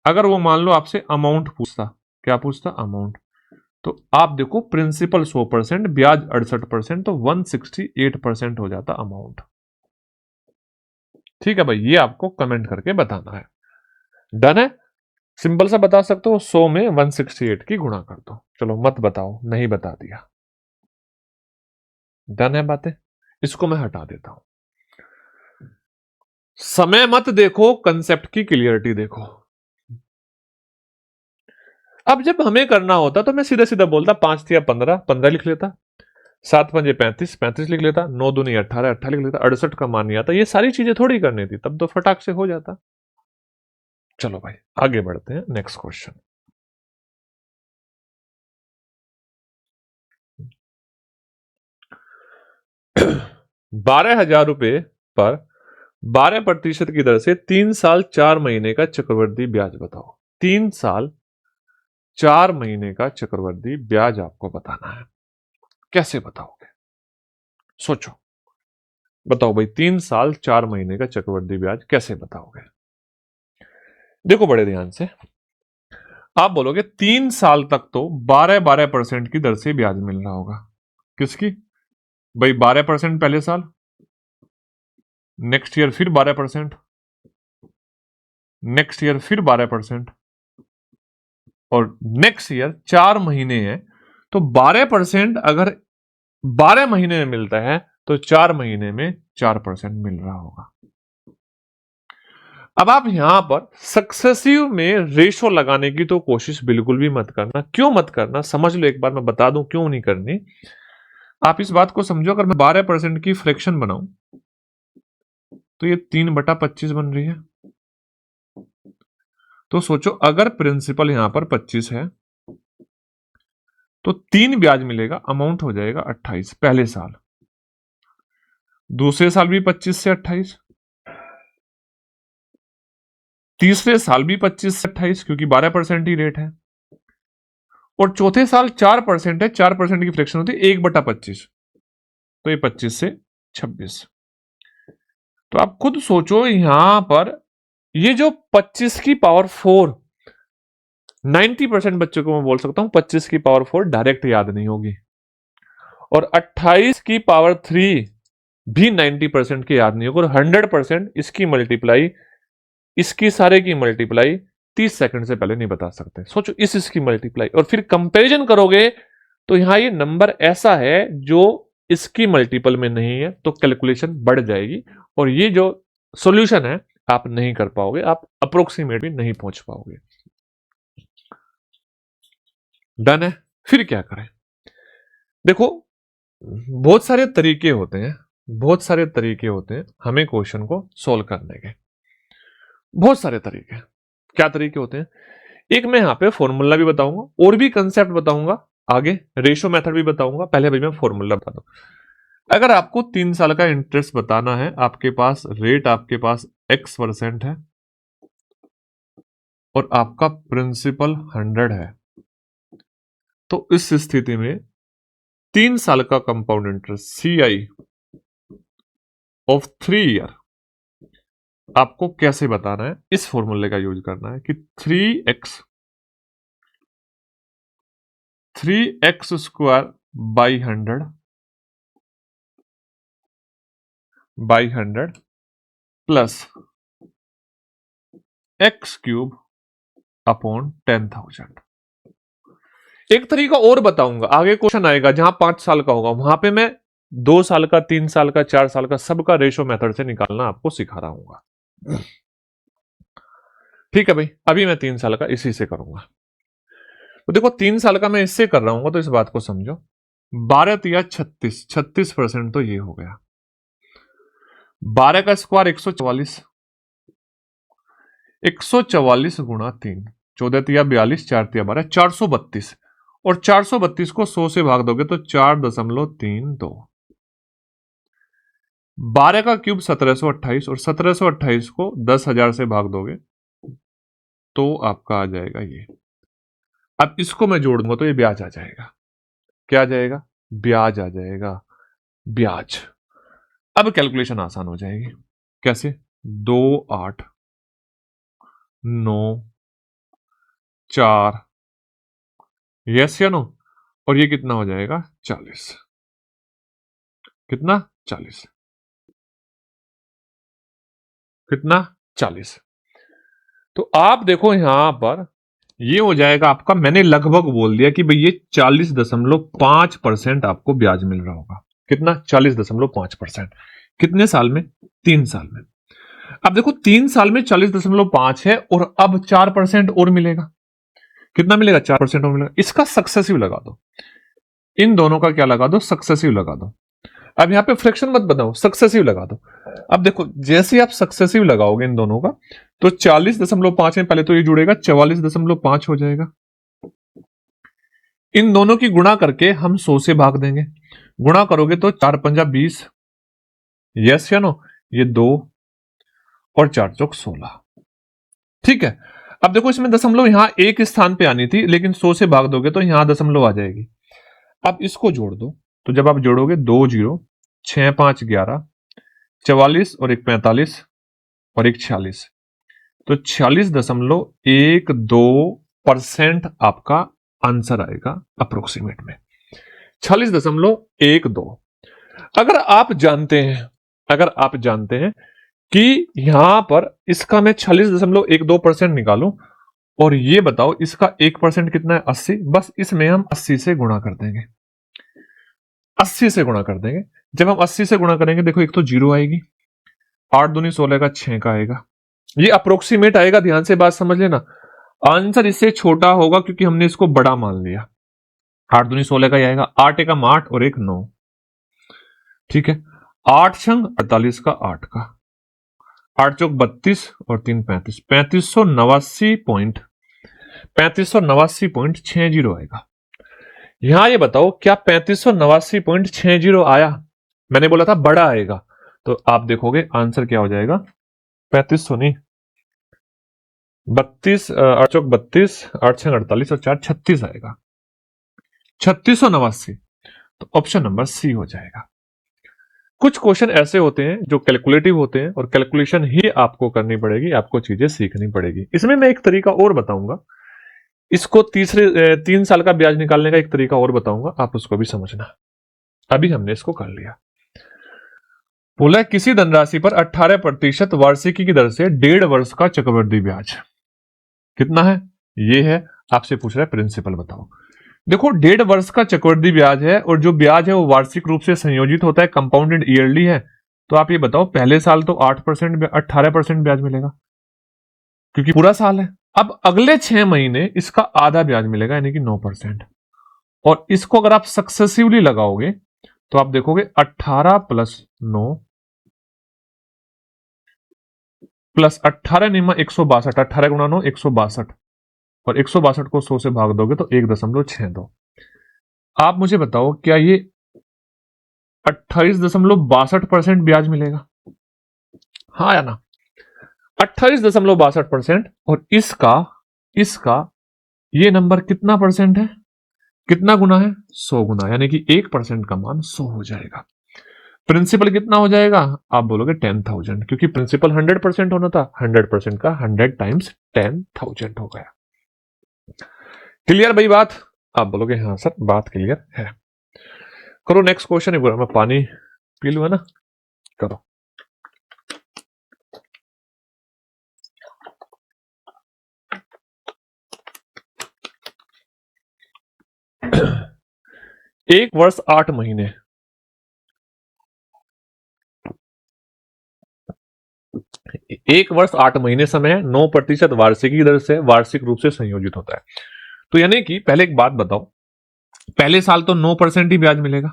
अगर वो मान लो आपसे अमाउंट पूछता, क्या पूछता? अमाउंट। तो आप देखो प्रिंसिपल 100%, ब्याज 68%, तो 168% हो जाता अमाउंट। ठीक है भाई, ये आपको कमेंट करके बताना है। डन है? सिंपल सा बता सकते हो, 100 में 168 की गुणा कर दो। चलो मत बताओ, नहीं बता दिया। डन है बातें? इसको मैं हटा देता हूं। समय मत देखो, कंसेप्ट की क्लियरिटी देखो। अब जब हमें करना होता तो मैं सीधा सीधा बोलता 5 या 15, 15 लिख लेता, 7 पंजे 35, 35 लिख लेता, 9 दूनी 18, 18 लिख लेता, 68 का मान नहीं आता। ये सारी चीजें थोड़ी करनी थी, तब तो फटाक से हो जाता। चलो भाई आगे बढ़ते हैं, नेक्स्ट क्वेश्चन। ₹12,000 पर 12% की दर से 3 साल 4 महीने का चक्रवृद्धि ब्याज बताओ। 3 साल 4 महीने का चक्रवृद्धि ब्याज आपको बताना है। कैसे बताओगे? सोचो, बताओ भाई, 3 साल 4 महीने का चक्रवृद्धि ब्याज कैसे बताओगे? देखो बड़े ध्यान से, आप बोलोगे 3 साल तक तो 12% की दर से ब्याज मिल रहा होगा। किसकी? भाई 12% पहले साल, नेक्स्ट ईयर फिर 12%, नेक्स्ट ईयर फिर 12%, और नेक्स्ट ईयर 4 महीने हैं तो 12% अगर 12 महीने में मिलता है तो 4 महीने में 4% मिल रहा होगा। अब आप यहां पर सक्सेसिव में रेशो लगाने की तो कोशिश बिल्कुल भी मत करना। क्यों मत करना? समझ लो, एक बार मैं बता दूं क्यों नहीं करनी। आप इस बात को समझो, अगर मैं 12% की फ्रैक्शन बनाऊं तो ये 3/25 बन रही है। तो सोचो, अगर प्रिंसिपल यहां पर 25 है तो 3 ब्याज मिलेगा, अमाउंट हो जाएगा 28 पहले साल, दूसरे साल भी 25 से 28, तीसरे साल भी 25 से 28 क्योंकि 12% ही रेट है, और चौथे साल 4% है, 4% की फ्रैक्शन होती है 1/25, तो ये 25 से 26। तो आप खुद सोचो यहां पर ये जो 25 की पावर 4, 90% बच्चों को मैं बोल सकता हूं 25 की पावर 4 डायरेक्ट याद नहीं होगी, और 28 की पावर 3 भी 90% की याद नहीं होगी, और 100% इसकी मल्टीप्लाई, इसकी सारे की मल्टीप्लाई 30 सेकंड से पहले नहीं बता सकते। सोचो इसकी मल्टीप्लाई, और फिर कंपैरिजन करोगे तो यहां ये नंबर ऐसा है जो इसकी मल्टीपल में नहीं है, तो कैलकुलेशन बढ़ जाएगी, और ये जो सॉल्यूशन है आप नहीं कर पाओगे, आप अप्रोक्सीमेट भी नहीं पहुंच पाओगे। डन है? फिर क्या करें? देखो, बहुत सारे तरीके होते हैं, बहुत सारे तरीके होते हैं हमें क्वेश्चन को सोल्व करने के, बहुत सारे तरीके। क्या तरीके होते हैं? एक मैं यहां पे फॉर्मूला भी बताऊंगा, और भी कंसेप्ट बताऊंगा, आगे रेशो मेथड भी बताऊंगा। पहले भाई मैं फॉर्मूला बता दूं। अगर आपको 3 साल का इंटरेस्ट बताना है, आपके पास रेट, आपके पास X% है, और आपका प्रिंसिपल 100 है, तो इस स्थिति में 3 साल का compound interest CI of 3 year आपको कैसे बताना है? इस फॉर्मूले का यूज करना है कि 3x² by 100 plus x³ upon 10,000। एक तरीका और बताऊंगा, आगे क्वेश्चन आएगा जहां 5 साल का होगा, वहां पे मैं 2 साल का, 3 साल का, 4 साल का सबका रेशो मेथड से निकालना आपको सिखा रहा हूं। ठीक है भाई, अभी मैं 3 साल का इसी से करूंगा। तो देखो 3 साल का मैं इससे कर रहा हूं, तो इस बात को समझो, 12 या 36, 36% तो ये हो गया। 12 का स्क्वायर 144, 144 गुणा 3, 14 तिया 42, 4 तिया 12, 432। और 432 को 100 से भाग दोगे तो 4.32। 12 का क्यूब 1728 और 1728 को 10,000 से भाग दोगे तो आपका आ जाएगा ये। अब इसको मैं जोड़ दूंगा तो ये ब्याज आ जाएगा। क्या आ जाएगा? ब्याज आ जाएगा, ब्याज। अब कैलकुलेशन आसान हो जाएगी। कैसे? 2, 8, 9, 4, यस या नो? और ये कितना हो जाएगा? 40। कितना? 40। कितना? 40। तो आप देखो यहां पर ये हो जाएगा आपका, मैंने लगभग बोल दिया कि भाई ये 40.5% आपको ब्याज मिल रहा होगा। कितना? 40.5%। कितने साल में? 3 साल में। अब देखो 3 साल में 40.5 है और अब 4% और मिलेगा। कितना मिलेगा? 4% और मिलेगा। इसका सक्सेसिव लगा दो, इन दोनों का क्या लगा दो? सक्सेसिव लगा दो। अब यहां पे फ्रैक्शन मत बताओ, सक्सेसिव लगा दो। अब देखो जैसे आप सक्सेसिव लगाओगे इन दोनों का तो 40.5 में पहले तो ये जुड़ेगा, 44.5 हो जाएगा। इन दोनों की गुणा करके हम 100 से भाग देंगे। गुणा करोगे तो 4 पंजा 20, यस या नो? ये 2 और 4 चौक 16। ठीक है। अब देखो इसमें दशमलव यहां एक स्थान पे आनी थी, लेकिन 100 से भाग दोगे तो यहां दशमलव आ जाएगी। अब इसको जोड़ दो, तो जब आप जोड़ोगे 2 0, 6 5 11, 44 और एक 45 और एक 46, तो 46.12% आपका आंसर आएगा अप्रोक्सीमेट में। 46.12। अगर आप जानते हैं कि यहां पर इसका मैं 46.12% निकालूं और ये बताओ इसका 1% कितना है? 80। बस इसमें हम 80 से गुणा कर देंगे। 80 से गुणा कर देंगे। जब हम 80 से गुणा करेंगे, देखो एक तो 0 आएगी, 8 दूनी 16 का 6 का आएगा। ये अप्रोक्सीमेट आएगा, ध्यान से बात समझ लेना। आंसर इससे छोटा होगा क्योंकि हमने इसको बड़ा मान लिया। 8 दूनी 16 का ही आएगा, 8 एकम 8 और एक 9। ठीक है। 8 छंग 48 का 8 का, 8 चौक 32 और 3 35, 3589.60 आएगा। यहां ये बताओ क्या 3589.60 आया? मैंने बोला था बड़ा आएगा, तो आप देखोगे आंसर क्या हो जाएगा? 3500 नहीं, 32, 8 चौक 32, 8 छंग 48 और 4 36 आएगा। 3689। तो ऑप्शन नंबर सी हो जाएगा। कुछ क्वेश्चन ऐसे होते हैं जो कैलकुलेटिव होते हैं और कैलकुलेशन ही आपको करनी पड़ेगी, आपको चीजें सीखनी पड़ेगी। इसमें मैं एक तरीका और बताऊंगा, इसको 3 साल का ब्याज निकालने का एक तरीका और बताऊंगा, आप उसको भी समझना। अभी हमने इसको कर लिया। बोला किसी धनराशि पर 18% वार्षिकी की दर से 1.5 वर्ष का चक्रवृद्धि ब्याज कितना है? ये है, आपसे पूछ रहा है प्रिंसिपल बताओ। देखो 1.5 वर्ष का चक्रवृद्धि ब्याज है और जो ब्याज है वो वार्षिक रूप से संयोजित होता है, कंपाउंडेड ईयरली है। तो आप ये बताओ पहले साल तो 8%, 18% ब्याज मिलेगा क्योंकि पूरा साल है। अब अगले 6 महीने इसका आधा ब्याज मिलेगा यानी कि 9%। और इसको अगर आप सक्सेसिवली लगाओगे तो आप देखोगे 18 + 9 प्लस 18 निमा 162, 18 गुणा 9 162 और 162 को 100 से भाग दोगे तो 1.62। आप मुझे बताओ क्या ये 28.62% ब्याज मिलेगा? हाँ या ना? 28.62% और इसका ये नंबर कितना परसेंट है? कितना गुना है? 100 गुना, यानी कि 1% का मान 100 हो जाएगा। प्रिंसिपल कितना हो जाएगा? आप बोलोगे 10,000, क्योंकि प्रिंसिपल 100% होना था, 100% का 100 टाइम्स 10,000 हो गया। क्लियर भाई बात? आप बोलोगे हाँ सर बात क्लियर है। करो नेक्स्ट क्वेश्चन। मैं पानी पी लूँ, है ना? करो। एक वर्ष 8 महीने, एक वर्ष 8 महीने समय है, 9% वार्षिकी दर से वार्षिक रूप से संयोजित होता है। तो यानी कि पहले एक बात बताओ, पहले साल तो 9% ही ब्याज मिलेगा,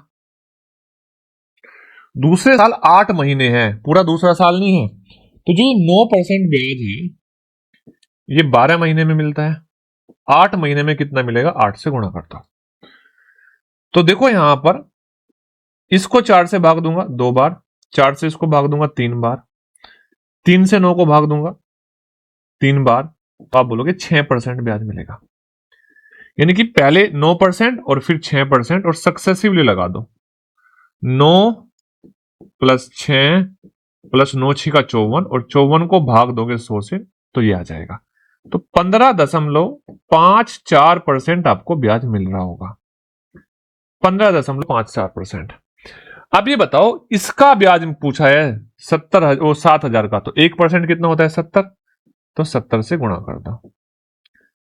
दूसरे साल 8 महीने हैं, पूरा दूसरा साल नहीं है, तो जो 9% ब्याज है ये 12 महीने में मिलता है। 8 महीने में कितना मिलेगा, 8 से गुणा करता हूं। तो देखो यहां पर इसको 4 से भाग दूंगा 2 बार, 4 से इसको भाग दूंगा 3 बार, 3 से 9 को भाग दूंगा 3 बार, तो आप बोलोगे 6% ब्याज मिलेगा। यानी कि पहले 9% और फिर 6% और सक्सेसिवली लगा दो। 9 प्लस 6 प्लस 9 6 का 54 और 54 को भाग दोगे 100 से तो ये आ जाएगा। तो 15.54% आपको ब्याज मिल रहा होगा, 15.54%। अब ये बताओ इसका ब्याज पूछा है 7,000 का, तो 1% कितना होता है 70, तो 70 से गुणा कर दो।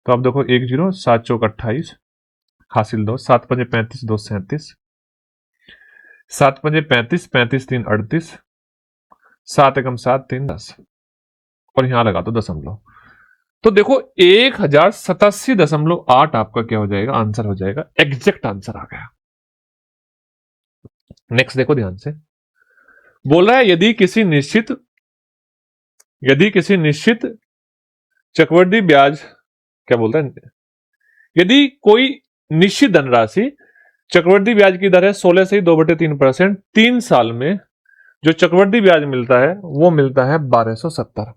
तो अब देखो 1 0 7 चौक 28 हासिल 2, 7 पंजे 35 2 37, 7 पंजे 35 35 3 38, 7 एकम 7 3 10 और यहां लगा दो दशमलव। तो देखो 1087.8 आपका क्या हो जाएगा, आंसर हो जाएगा, एग्जैक्ट आंसर आ गया। नेक्स्ट देखो ध्यान से, बोल रहा है यदि किसी निश्चित चक्रवृद्धि ब्याज, क्या बोलता है, यदि कोई निश्चित धनराशि चक्रवृद्धि ब्याज की दर है 16 से 2/3%, 3 साल में जो चक्रवृद्धि ब्याज मिलता है वो मिलता है 1270।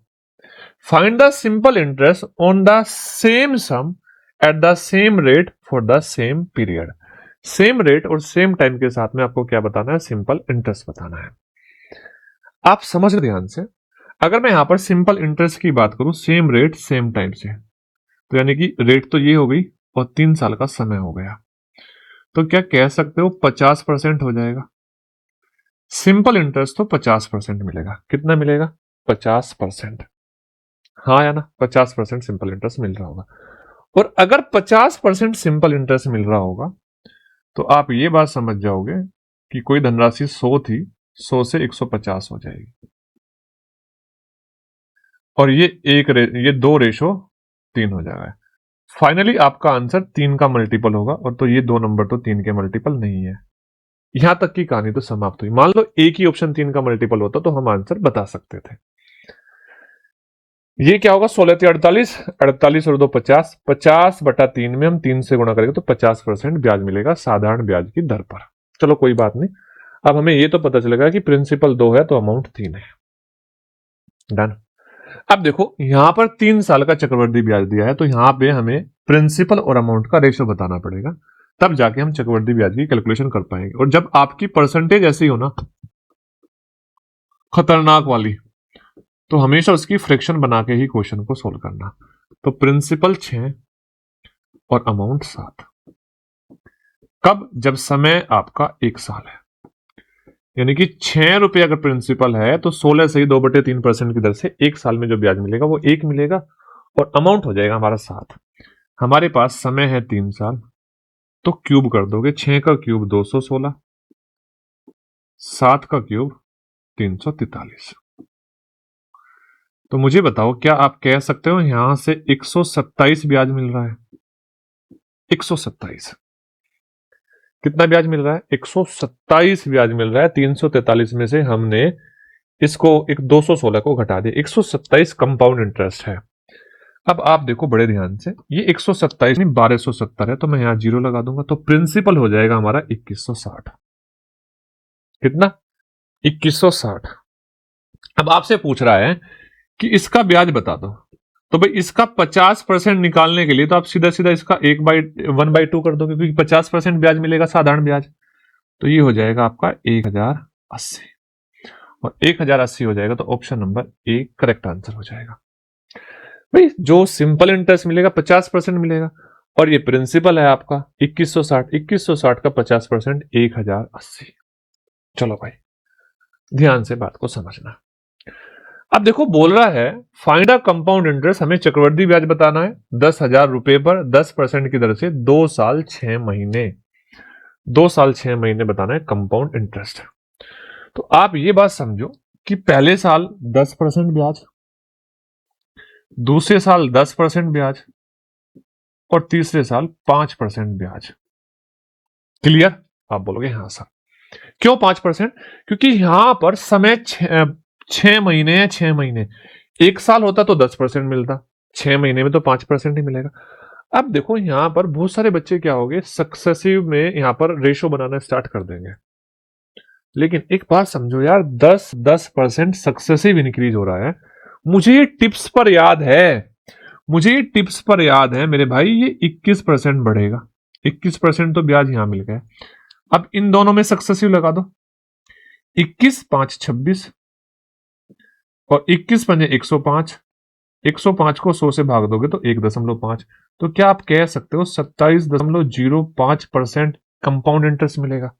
Find the simple interest on the same sum at the same rate for the same period. Same rate और सेम टाइम के साथ में आपको क्या बताना है, सिंपल इंटरेस्ट बताना है। आप समझ ध्यान से, अगर मैं यहां पर सिंपल इंटरेस्ट की बात करूं सेम रेट सेम टाइम से, तो यानी कि रेट तो ये हो गई और 3 साल का समय हो गया, तो क्या कह सकते हो 50% हो जाएगा। सिंपल इंटरेस्ट तो 50% मिलेगा। कितना मिलेगा, 50%। हाँ या ना, 50% सिंपल इंटरेस्ट मिल रहा होगा। और अगर 50% सिंपल इंटरेस्ट मिल रहा होगा तो आप ये बात समझ जाओगे कि कोई धनराशि 100 थी, 100 से 150 हो जाएगी, और ये 2:3 हो जाएगा। फाइनली आपका आंसर 3 का मल्टीपल होगा, और तो ये 2 नंबर तो 3 के मल्टीपल नहीं है। यहां तक की कहानी तो समाप्त हुई। मान लो एक ही ऑप्शन 3 का मल्टीपल होता तो हम आंसर बता सकते थे। ये क्या होगा, 16 3 48, 48 और 2 50, 50/3 में हम 3 से गुणा करेंगे तो 50% ब्याज मिलेगा साधारण ब्याज की दर पर। चलो कोई बात नहीं, अब हमें ये तो पता चलेगा कि प्रिंसिपल 2 है तो अमाउंट 3 है। डन। अब देखो यहां पर 3 साल का चक्रवृद्धि ब्याज दिया है, तो यहां पे हमें प्रिंसिपल और अमाउंट का रेशियो बताना पड़ेगा, तब जाके हम चक्रवृद्धि ब्याज की कैलकुलेशन कर पाएंगे। और जब आपकी परसेंटेज ऐसी हो ना खतरनाक वाली, तो हमेशा उसकी फ्रैक्शन बना के ही क्वेश्चन को सोल्व करना। तो प्रिंसिपल 6 और अमाउंट 7, कब, जब समय आपका 1 साल है, यानी कि 6 रुपए अगर प्रिंसिपल है तो 16 से ही 2/3% की दर से 1 साल में जो ब्याज मिलेगा वो 1 मिलेगा, और अमाउंट हो जाएगा हमारा 7। हमारे पास समय है 3 साल, तो क्यूब कर दोगे, 6 का क्यूब 216, 7 का क्यूब 343। तो मुझे बताओ क्या आप कह सकते हो यहां से 127 ब्याज मिल रहा है। 127 कितना ब्याज मिल रहा है, 127 ब्याज मिल रहा है। 343 में से हमने इसको एक 216 को घटा दिया, 127 कंपाउंड इंटरेस्ट है। अब आप देखो बड़े ध्यान से, ये 127 नहीं 1270 है, तो मैं यहां 0 लगा दूंगा, तो प्रिंसिपल हो जाएगा हमारा 2160। कितना, 2160। अब आपसे पूछ रहा है कि इसका ब्याज बता दो, तो भाई इसका 50% निकालने के लिए तो आप सीधा सीधा इसका 1/2 कर दोगे, क्योंकि 50% ब्याज मिलेगा साधारण ब्याज, तो ये हो जाएगा आपका 1080, और 1080 हो जाएगा तो option number A correct answer हो जाएगा। भाई जो सिंपल इंटरेस्ट मिलेगा 50% मिलेगा, और ये प्रिंसिपल है आपका 2160 का 50% 1080। चलो भाई ध्यान से बात को समझना। अब देखो बोल रहा है फाइंड अ कंपाउंड इंटरेस्ट, हमें चक्रवृद्धि ब्याज बताना है 10,000 रुपए पर 10% की दर से 2 साल 6 महीने, 2 साल 6 महीने बताना है कंपाउंड इंटरेस्ट। तो आप ये बात समझो कि पहले साल 10% ब्याज, दूसरे साल 10% ब्याज, और तीसरे साल 5% ब्याज। क्लियर, आप बोलोगे हाँ सर। क्यों 5%, क्योंकि यहां पर समय 6 महीने है, 6 महीने, 1 साल होता तो 10% मिलता, 6 महीने में तो 5% ही मिलेगा। अब देखो यहां पर बहुत सारे बच्चे क्या हो गए, सक्सेसिव में यहां पर रेशो बनाना स्टार्ट कर देंगे। लेकिन एक बात समझो यार, 10% सक्सेसिव इंक्रीज हो रहा है। मुझे ये टिप्स पर याद है, मुझे ये टिप्स पर याद है मेरे भाई, ये 21% बढ़ेगा। 21% तो ब्याज यहां मिल गया। अब इन दोनों में सक्सेसिव लगा दो, 21 5 26 और 21 पंजे 105। 105 को 100 से भाग दोगे तो 1.5। तो क्या आप कह सकते हो 27.05% कंपाउंड इंटरेस्ट मिलेगा?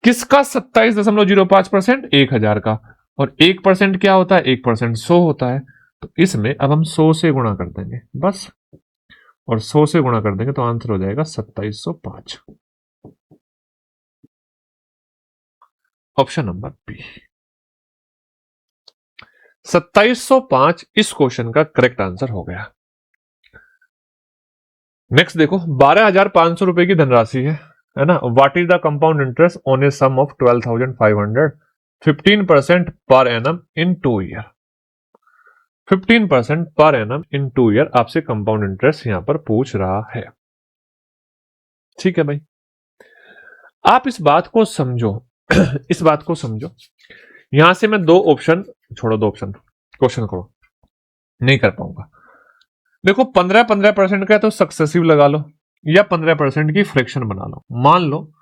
किसका 27.05%? 1000 का। और 1% क्या होता है? 1% 100 होता है। तो इसमें अब हम 100 से गुणा कर देंगे बस, और 100 से गुणा कर देंगे तो आंसर हो जाएगा 2705। ऑप्शन नंबर बी 2705 इस क्वेश्चन का करेक्ट आंसर हो गया। नेक्स्ट देखो, 12,500 रुपए की धनराशि है ना। What is the compound interest on a sum of 12,500, 15% पर एनम इन 2 ईयर। 15% पर एनम इन 2 ईयर आपसे कंपाउंड इंटरेस्ट यहां पर पूछ रहा है। ठीक है भाई, आप इस बात को समझो इस बात को समझो। यहां से मैं 2 ऑप्शन छोड़ो, 2 ऑप्शन क्वेश्चन करो, नहीं कर पाऊंगा। देखो 15% का तो सक्सेसिव लगा लो, या 15% की फ्रैक्शन बना लो। मान लो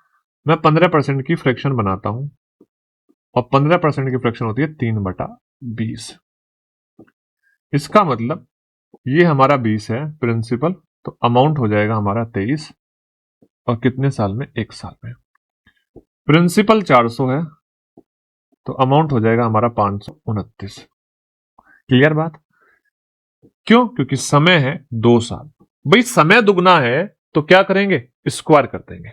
मैं 15% की फ्रैक्शन बनाता हूं, और 15% की फ्रैक्शन होती है 3/20। इसका मतलब ये हमारा 20 है प्रिंसिपल, तो अमाउंट हो जाएगा हमारा 23। और कितने साल में? 1 साल में। प्रिंसिपल 400 है, तो अमाउंट हो जाएगा हमारा 529। क्लियर बात? क्यों? क्योंकि समय है 2 साल। भाई समय दुगना है तो क्या करेंगे? स्क्वायर कर देंगे।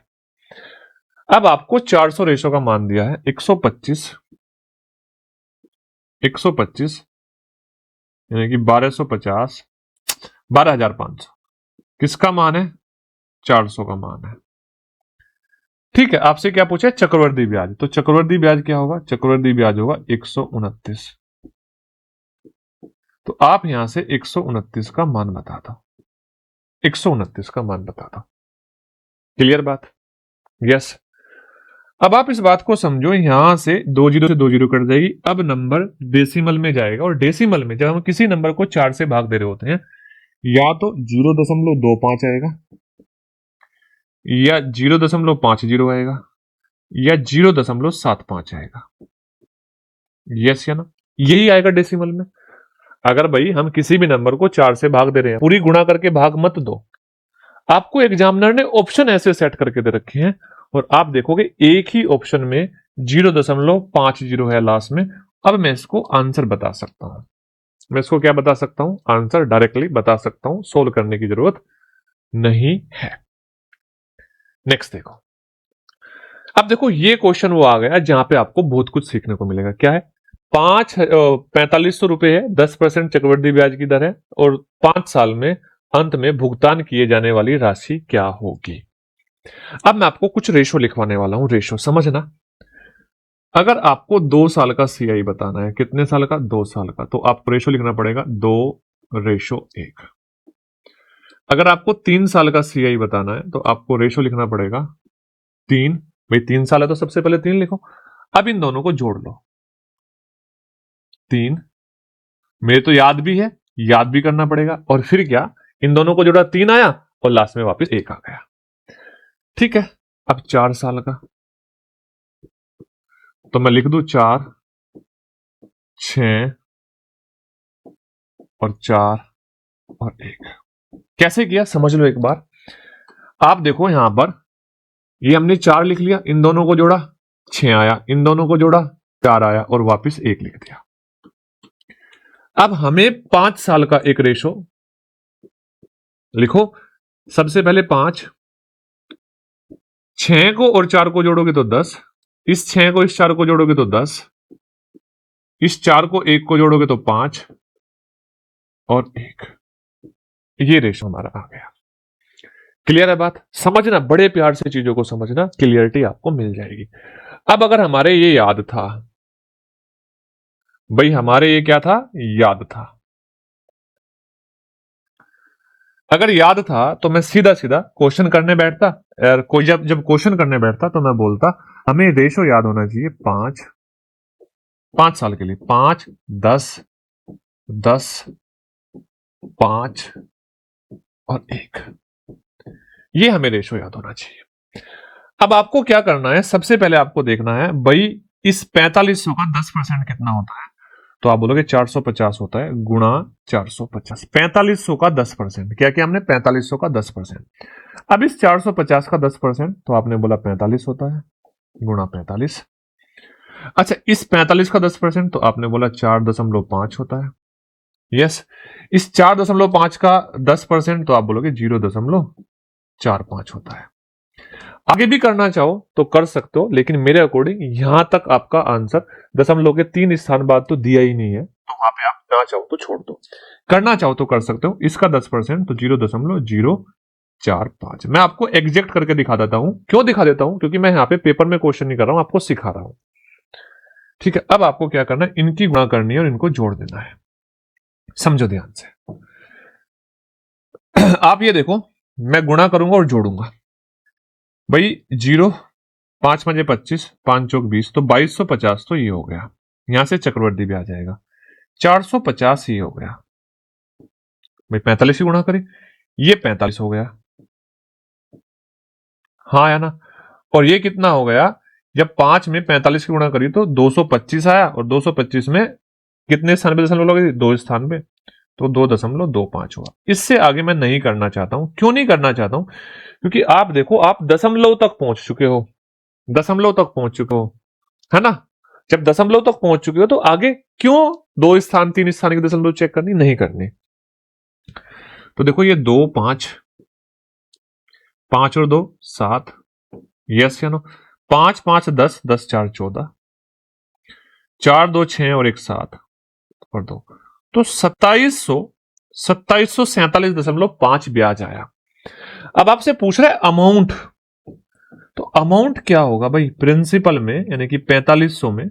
अब आपको 400 रेशो का मान दिया है 125, 125 यानी कि 1250, 12,500 किसका मान है? 400 का मान है। ठीक है, आपसे क्या पूछा है? चक्रवर्ती ब्याज। तो चक्रवर्ती ब्याज क्या होगा? चक्रवर्ती ब्याज होगा 129। तो आप यहां से 129 का मान बता दो, 129 का मान बता दो। क्लियर बात? यस। अब आप इस बात को समझो, यहां से 2 जीरो से 2 जीरो कट जाएगी। अब नंबर डेसिमल में जाएगा, और डेसिमल में जब हम किसी नंबर को 4 से भाग दे रहे होते हैं, या तो 0.25 आएगा, या 0.50 आएगा, या 0.75 आएगा। यस या ना? यही आएगा डेसिमल में। अगर भाई हम किसी भी नंबर को 4 से भाग दे रहे हैं, पूरी गुणा करके भाग मत दो। आपको एग्जामिनर ने ऑप्शन ऐसे सेट करके दे रखे हैं, और आप देखोगे एक ही ऑप्शन में 0.50 है लास्ट में। अब मैं इसको आंसर बता सकता हूं। मैं इसको क्या बता सकता हूं? आंसर डायरेक्टली बता सकता हूं, सोल्व करने की जरूरत नहीं है। नेक्स्ट देखो, अब देखो ये क्वेश्चन वो आ गया जहां पे आपको बहुत कुछ सीखने को मिलेगा। क्या है? 4500 रुपए है, 10% चक्रवृद्धि ब्याज की दर है, और 5 साल में अंत में भुगतान किए जाने वाली राशि क्या होगी? अब मैं आपको कुछ रेशो लिखवाने वाला हूं, रेशो समझना। अगर आपको 2 साल का सीआई बताना है, कितने साल का? 2 साल का, तो आपको रेशो लिखना पड़ेगा 2:1। अगर आपको 3 साल का सीआई बताना है, तो आपको रेशो लिखना पड़ेगा 3। भाई 3 साल है तो सबसे पहले 3 लिखो। अब इन दोनों को जोड़ लो, 3। मेरे तो याद भी है, याद भी करना पड़ेगा। और फिर क्या, इन दोनों को जोड़ा 3 आया, और लास्ट में वापस 1 आ गया। ठीक है, अब 4 साल का, तो मैं लिख दूं 4, 6 और 4 और 1। कैसे किया समझ लो एक बार। आप देखो यहां पर, ये हमने 4 लिख लिया, इन दोनों को जोड़ा 6 आया, इन दोनों को जोड़ा 4 आया, और वापस 1 लिख दिया। अब हमें 5 साल का एक रेशो लिखो। सबसे पहले 5, 6 को और 4 को जोड़ोगे तो 10, इस 6 को इस 4 को जोड़ोगे तो 10, इस 4 को 1 को जोड़ोगे तो 5 और 1। ये रेशो हमारा आ गया। क्लियर है बात? समझना, बड़े प्यार से चीजों को समझना, क्लियरिटी आपको मिल जाएगी। अब अगर हमारे ये याद था, भाई हमारे ये क्या था? याद था। अगर याद था तो मैं सीधा सीधा क्वेश्चन करने बैठता, और कोई जब जब क्वेश्चन करने बैठता तो मैं बोलता हमें रेशो याद होना चाहिए 5 साल के लिए, 5 10 10 5 और 1, ये हमें रेशो याद होना चाहिए। अब आपको क्या करना है, सबसे पहले आपको देखना है भाई इस 4500 का 10% कितना होता है। तो आप बोलोगे 450 होता है, गुणा 450। 4500 का 10%, क्या क्या हमने 4500 का 10%। अब इस 450 का 10%, तो आपने बोला 45 होता है, गुणा 45। अच्छा, इस 45 का 10%, तो आपने बोला 4.5 होता है। यस, इस 4.5 का 10%, तो आप बोलोगे 0.45 होता है। आगे भी करना चाहो तो कर सकते हो, लेकिन मेरे अकॉर्डिंग यहां तक आपका आंसर दशमलव के 3 स्थान बाद तो दिया ही नहीं है, तो वहां पे आप ना चाहो तो छोड़ दो, करना चाहो तो कर सकते हो। इसका 10% तो 0.045। मैं आपको एग्जैक्ट करके दिखा देता हूं। क्यों दिखा देता हूं? क्योंकि मैं यहाँ पे पेपर में क्वेश्चन नहीं कर रहा हूं, आपको सिखा रहा हूं। ठीक है, अब आपको क्या करना है, इनकी गुणा करनी है और इनको जोड़ देना है। समझो ध्यान से। आप ये देखो, मैं गुणा करूंगा और जोड़ूंगा भाई। 0 5 5 25, 5 चौक 20, तो 2250 तो ये हो गया। यहां से चक्रवर्ती भी आ जाएगा, 450 ये हो गया भाई। 45 की गुणा करें, ये 45 हो गया। हाँ या ना? और ये कितना हो गया, जब 5 में 45 की गुणा करी तो 225 आया, और 225 में कितने स्थान पे दशमलव लगे? 2 स्थान पे, तो 2.25 हुआ। इससे आगे मैं नहीं करना चाहता हूं। क्यों नहीं करना चाहता हूं? क्योंकि आप देखो, आप दशमलव तक पहुंच चुके हो, दशमलव तक पहुंच चुके हो, है ना? जब दशमलव तक पहुंच चुके हो तो आगे क्यों 2 स्थान 3 स्थान की दशमलव चेक करनी, नहीं करनी। तो देखो, ये 2 5, 5 और 2 7, यस या नो? 5 5 10, 10 4 14, 4 2 6 और 1 7 और 2, तो 2747.5 ब्याज आया। अब आपसे पूछ रहा है अमाउंट, तो अमाउंट क्या होगा भाई? प्रिंसिपल में, यानी कि 4500 में,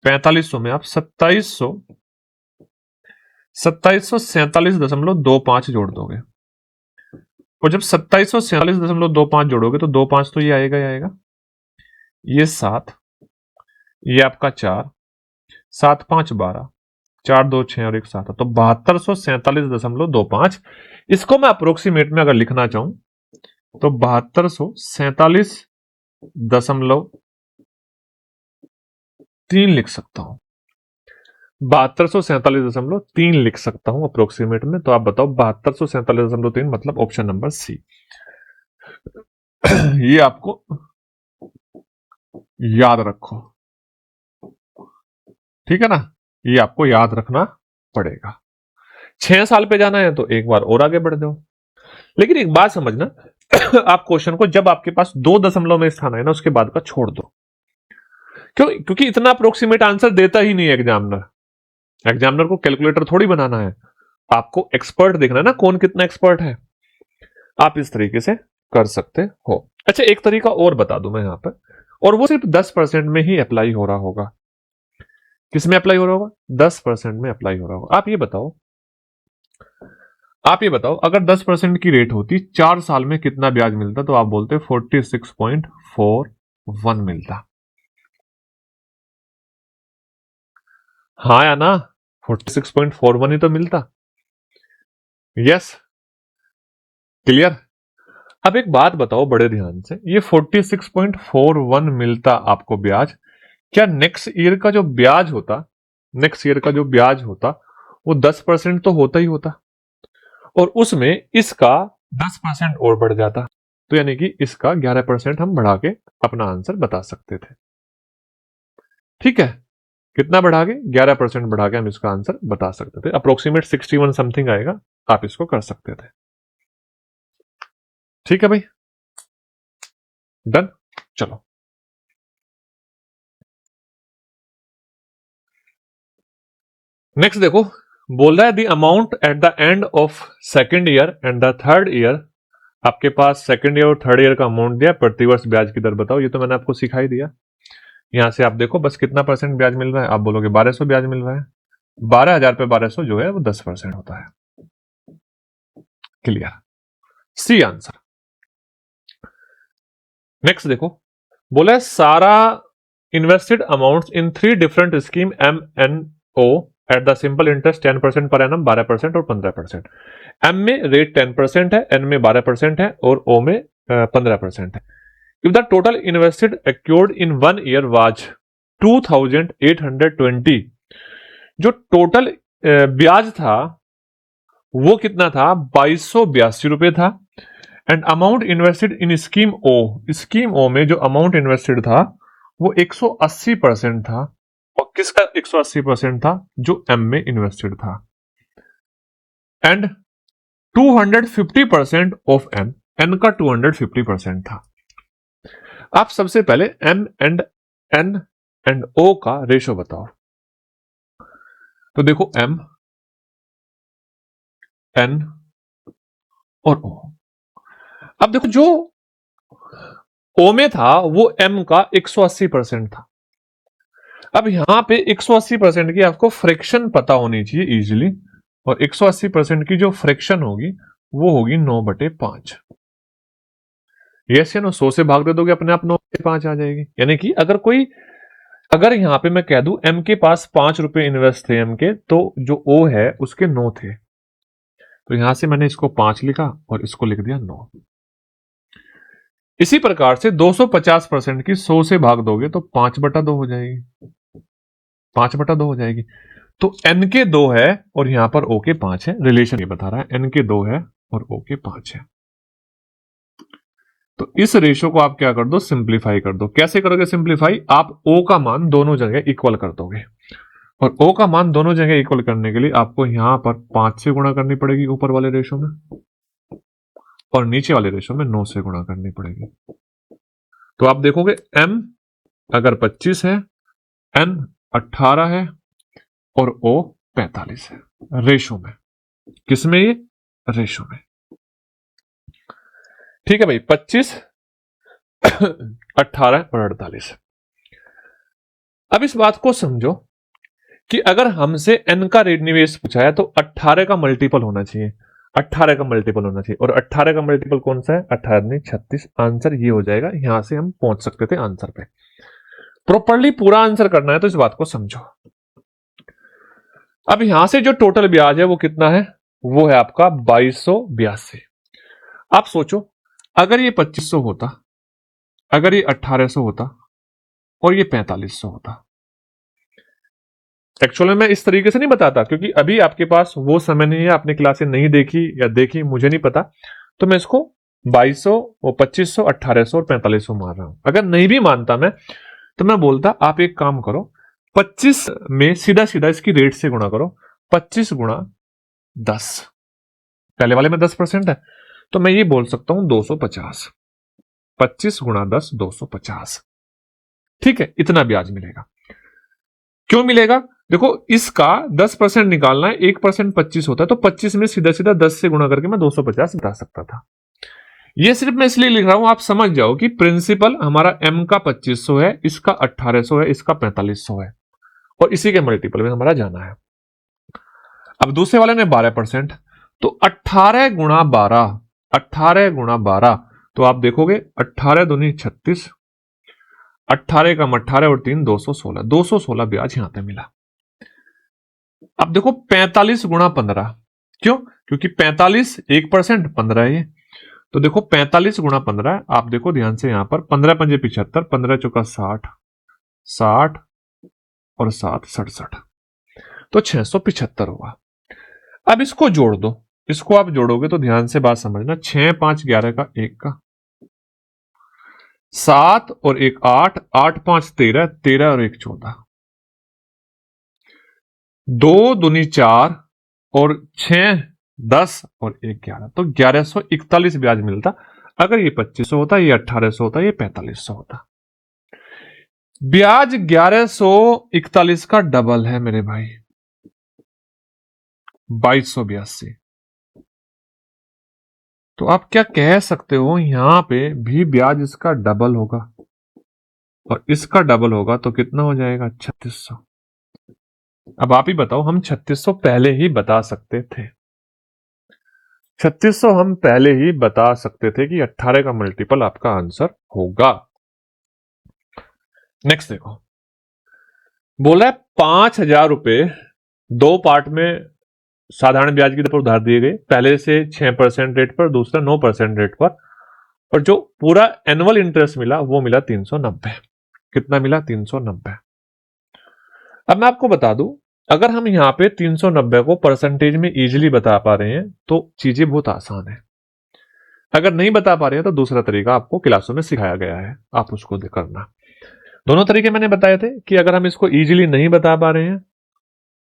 4500 में आप 2747.25 जोड़ दोगे, और जब 2747.25 जोड़ोगे तो 25 तो ये आएगा ही आएगा, ये 7, ये आपका 4, 7 5 12, 4 2 6 और 1 7, तो 7247.25। इसको मैं अप्रोक्सीमेट में अगर लिखना चाहूं तो 7247.3 लिख सकता हूं, 7247.3 लिख सकता हूं अप्रोक्सीमेट में। तो आप बताओ 7247.3 मतलब ऑप्शन नंबर सी। ये आपको याद रखो, ठीक है ना? ये आपको याद रखना पड़ेगा। 6 साल पे जाना है तो एक बार और आगे बढ़ जाओ। लेकिन एक बात समझना, आप क्वेश्चन को जब आपके पास 2 दशमलव में स्थान है ना, उसके बाद का छोड़ दो। क्यों? क्योंकि इतना अप्रोक्सीमेट आंसर देता ही नहीं है एग्जामिनर। एग्जामिनर को कैलकुलेटर थोड़ी बनाना है, आपको एक्सपर्ट देखना है ना, कौन कितना एक्सपर्ट है। आप इस तरीके से कर सकते हो। अच्छा, एक तरीका और बता दूं मैं यहां पर, और वो सिर्फ 10% में ही अप्लाई हो रहा होगा। किस में अप्लाई हो रहा होगा? 10% में अप्लाई हो रहा होगा। आप ये बताओ, अगर 10% की रेट होती 4 साल में कितना ब्याज मिलता? तो आप बोलते 46.41 मिलता। हाँ या ना? 46.41 ही तो मिलता। Yes, clear? अब एक बात बताओ बड़े ध्यान से, ये 46.41 मिलता आपको ब्याज, क्या नेक्स्ट ईयर का जो ब्याज होता, नेक्स्ट ईयर का जो ब्याज होता वो 10% तो होता ही होता, और उसमें इसका 10% और बढ़ जाता, तो यानी कि इसका 11% हम बढ़ा के अपना आंसर बता सकते थे। ठीक है, कितना बढ़ा के? 11% बढ़ा के हम इसका आंसर बता सकते थे। अप्रोक्सीमेट 61 समथिंग आएगा, आप इसको कर सकते थे। ठीक है भाई, डन। चलो, नेक्स्ट देखो, बोल रहा है the amount at the end of second year and the third year. आपके पास सेकेंड ईयर और थर्ड ईयर का अमाउंट दिया, प्रतिवर्ष ब्याज की दर बताओ। ये तो मैंने आपको सिखाई दिया। यहां से आप देखो बस कितना परसेंट ब्याज मिल रहा है, आप बोलोगे 1200 ब्याज मिल रहा है। 12,000 पे 1200 जो है वो 10% होता है। Clear, C answer. नेक्स्ट देखो, बोला सारा invested amounts in 3 different scheme m n o at the simple interest 10% पर एनम, 12% और 15%। एम में रेट 10% है, एन में 12% है और ओ में 15% है। If the total invested acquired in 1 year was 2820, जो टोटल ब्याज था वो कितना था, 2282 रुपए था। And amount invested in scheme O, scheme O में जो अमाउंट इन्वेस्टेड था वो 180% था। और किसका 180% था, जो एम में इन्वेस्टेड था। एंड 250% ऑफ एन, एन का 250% था। आप सबसे पहले एम एंड एन एंड ओ का रेशो बताओ। तो देखो एम, एन और ओ। अब देखो जो ओ में था वो एम का 180% था। अब यहां पे 180% की आपको फ्रैक्शन पता होनी चाहिए इजीली, और 180% की जो फ्रैक्शन होगी वो होगी 9/5। यस या नो, 100 से भाग दे दोगे अपने आप 9/5 आ जाएगी। यानी कि अगर यहां पे मैं कह दूं एम के पास 5 रुपए इन्वेस्ट थे एम के, तो जो ओ है उसके 9 थे, तो यहां से मैंने इसको 5 लिखा और इसको लिख दिया 9। इसी प्रकार से 250% की 100 से भाग दोगे तो 5/2 हो जाएगी, 5/2 हो जाएगी। तो एन के 2 है और यहां पर ओ के 5 है। रिलेशन ये बता रहा है एन के 2 है और ओ के 5 है। तो इस रेशो को आप क्या कर दो, सिंप्लीफाई कर दो। कैसे करोगे सिंप्लीफाई, आप ओ का मान दोनों जगह इक्वल कर दोगे, और ओ का मान दोनों जगह इक्वल करने के लिए आपको यहां पर 5 से गुणा करनी पड़ेगी ऊपर वाले रेशो में, और नीचे वाले रेशो में 9 से गुणा करनी पड़ेगी। तो आप देखोगे एम अगर 25 है, एन 18 है और ओ 45 है रेशो में। किसमें, ये रेशो में। ठीक है भाई, 25 18 और 48। अब इस बात को समझो कि अगर हमसे एन का रेट निवेश पूछा है तो 18 का मल्टीपल होना चाहिए, 18 का मल्टीपल होना चाहिए। और 18 का मल्टीपल कौन सा है, 18 नहीं 36। आंसर ये हो जाएगा, यहां से हम पहुंच सकते थे आंसर पे। प्रॉपरली पूरा आंसर करना है तो इस बात को समझो। अब यहां से जो टोटल ब्याज है वो कितना है, वो है आपका 2282। आप सोचो अगर ये 2500 होता, अगर ये 1800 होता और ये 4500 होता। एक्चुअल में मैं इस तरीके से नहीं बताता क्योंकि अभी आपके पास वो समय नहीं है, आपने क्लासें नहीं देखी या देखी मुझे नहीं पता, तो मैं इसको 2200 और 2500 1800 और 4500 मार रहा हूं। अगर नहीं भी मानता मैं तो मैं बोलता आप एक काम करो, 25 में सीधा सीधा इसकी रेट से गुणा करो, 25 गुणा 10, पहले वाले में 10% है तो मैं ये बोल सकता हूं 250। 25 गुणा 10 250। ठीक है, इतना ब्याज मिलेगा। क्यों मिलेगा, देखो इसका 10% निकालना है, 1% 25 होता है, तो 25 में सीधा सीधा 10 से गुणा करके मैं 250 बता सकता था। ये सिर्फ मैं इसलिए लिख रहा हूं आप समझ जाओ कि प्रिंसिपल हमारा एम का 2500 है, इसका 1800 है, इसका 4500 है, और इसी के मल्टीपल में हमारा जाना है। अब दूसरे वाले ने 12%, तो 18 गुणा 12, 18 गुणा 12, तो आप देखोगे 18 दूनी 36, 18 कम 18 और 3 216, 216 ब्याज यहां पे मिला। अब देखो 45 गुणा 15, क्यों, क्योंकि 45 1% 15 है ये, तो देखो 45 गुणा 15, आप देखो ध्यान से यहां पर 15 पंजे 75, 15 चौका 60, 60 और 7 67, तो 675 होगा। अब इसको जोड़ दो, इसको आप जोड़ोगे तो ध्यान से बात समझना, 6 5 11 का 1 का, 7 और 1 8, 8 5 13, 13 और 1 14, 2 दूनी 4 और 6 10 और 1 11, तो 1141 ब्याज मिलता। अगर ये 2500 होता, ये 1800 होता, ये 4500 होता। ब्याज 1141 का डबल है मेरे भाई, 2282। तो आप क्या कह सकते हो, यहां पे भी ब्याज इसका डबल होगा और इसका डबल होगा, तो कितना हो जाएगा 3600। अब आप ही बताओ, हम 3600 पहले ही बता सकते थे। 3600 हम पहले ही बता सकते थे कि 18 का मल्टीपल आपका आंसर होगा। नेक्स्ट देखो, बोला है 5,000 रुपए दो पार्ट में साधारण ब्याज की दर पर उधार दिए गए, पहले से 6% रेट पर, दूसरा 9% रेट पर, और जो पूरा एनुअल इंटरेस्ट मिला वो मिला 390। कितना मिला? 390। अब मैं आपको बता दूं, अगर हम यहां पे 390 को परसेंटेज में इजीली बता पा रहे हैं तो चीजें बहुत आसान है। अगर नहीं बता पा रहे हैं तो दूसरा तरीका आपको क्लासों में सिखाया गया है, आप उसको करना। दोनों तरीके मैंने बताए थे कि अगर हम इसको इजीली नहीं बता पा रहे हैं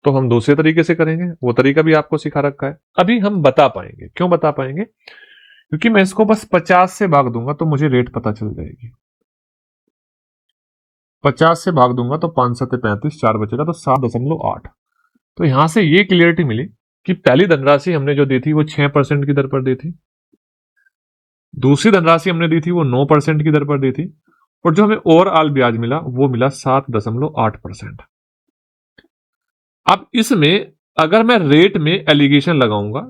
तो हम दूसरे तरीके से करेंगे, वो तरीका भी आपको सिखा रखा है। अभी हम बता पाएंगे। क्यों बता पाएंगे? क्योंकि मैं इसको बस 50 से भाग दूंगा तो मुझे रेट पता चल जाएगी। 50 से भाग दूंगा तो 5 7 35, 4 बचेगा तो 7.8। तो यहां से ये क्लियरिटी मिली कि पहली धनराशि हमने जो दी थी वो 6% की दर पर दी थी, दूसरी धनराशि हमने दी थी वो 9% की दर पर दी थी, और जो हमें ओवरऑल ब्याज मिला वो मिला 7.8%। अब इसमें अगर मैं रेट में एलिगेशन लगाऊंगा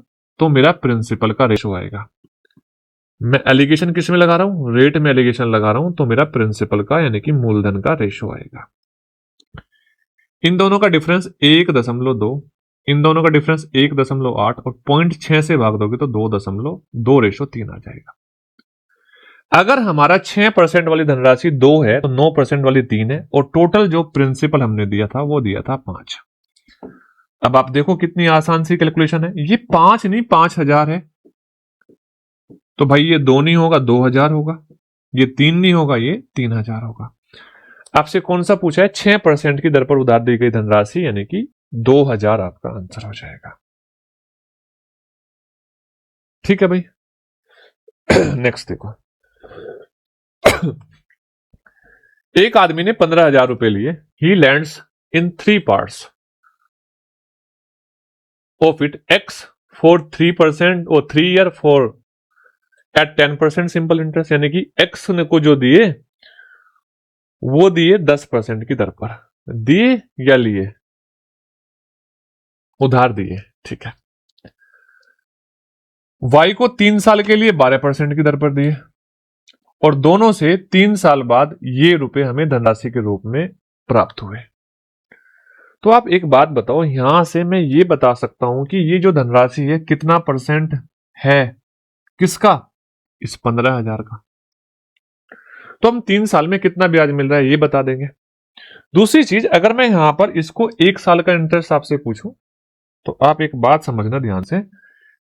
तो मेरा प्रिंसिपल का रेशो आएगा। मैं एलिगेशन किस में लगा रहा हूं? रेट में एलिगेशन लगा रहा हूं, तो मेरा प्रिंसिपल का यानी कि मूलधन का रेशो आएगा। इन दोनों का डिफरेंस 1.2, इन दोनों का डिफरेंस 1.8, और 0.6 से भाग दोगे तो 2.2 रेशो 3 आ जाएगा। अगर हमारा 6% वाली धनराशि 2 है तो 9% वाली 3 है, और टोटल जो प्रिंसिपल हमने दिया था वो दिया था 5। अब आप देखो कितनी आसान सी कैलकुलेशन है। ये 5 नहीं 5,000 है, तो भाई ये 2 नहीं होगा 2,000 होगा, ये 3 नहीं होगा ये 3,000 होगा। आपसे कौन सा पूछा है? 6% की दर पर उधार दी गई धनराशि यानी कि 2,000 आपका आंसर हो जाएगा। ठीक है भाई। नेक्स्ट देखो, एक आदमी ने 15,000 रुपए लिए। He lends in 3 parts of it x for 3% और 3 year for at 10% simple interest, यानी कि एक्स ने को जो दिए वो दिए 10% की दर पर। दिए या लिए? उधार दिए, ठीक है। वाई को 3 साल के लिए 12% की दर पर दिए, और दोनों से 3 साल बाद ये रुपए हमें धनराशि के रूप में प्राप्त हुए। तो आप एक बात बताओ, यहां से मैं ये बता सकता हूं कि ये जो धनराशि है कितना परसेंट है? किसका? इस 15,000 का। तो हम 3 साल में कितना ब्याज मिल रहा है ये बता देंगे। दूसरी चीज, अगर मैं यहां पर इसको 1 साल का इंटरेस्ट आपसे पूछूं तो आप एक बात समझना ध्यान से,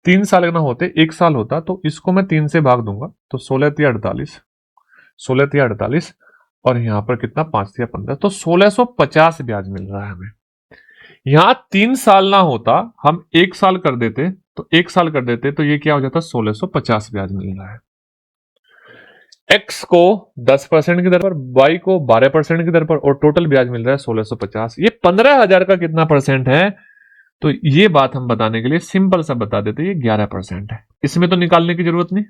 3 साल ना होते 1 साल होता तो इसको मैं 3 से भाग दूंगा तो 16×3 = 16×3 और यहां पर कितना 5×15, तो 1650 ब्याज मिल रहा है हमें। यहां 3 साल ना होता, हम 1 साल कर देते, तो 1 साल कर देते तो ये क्या हो जाता? 1650 ब्याज मिल रहा है। एक्स को 10% की दर पर, वाई को 12% की दर पर, और टोटल ब्याज मिल रहा है 1650। ये 15,000 का कितना परसेंट है? तो ये बात हम बताने के लिए सिंपल सा बता देते, ये 11% है। इसमें तो निकालने की जरूरत नहीं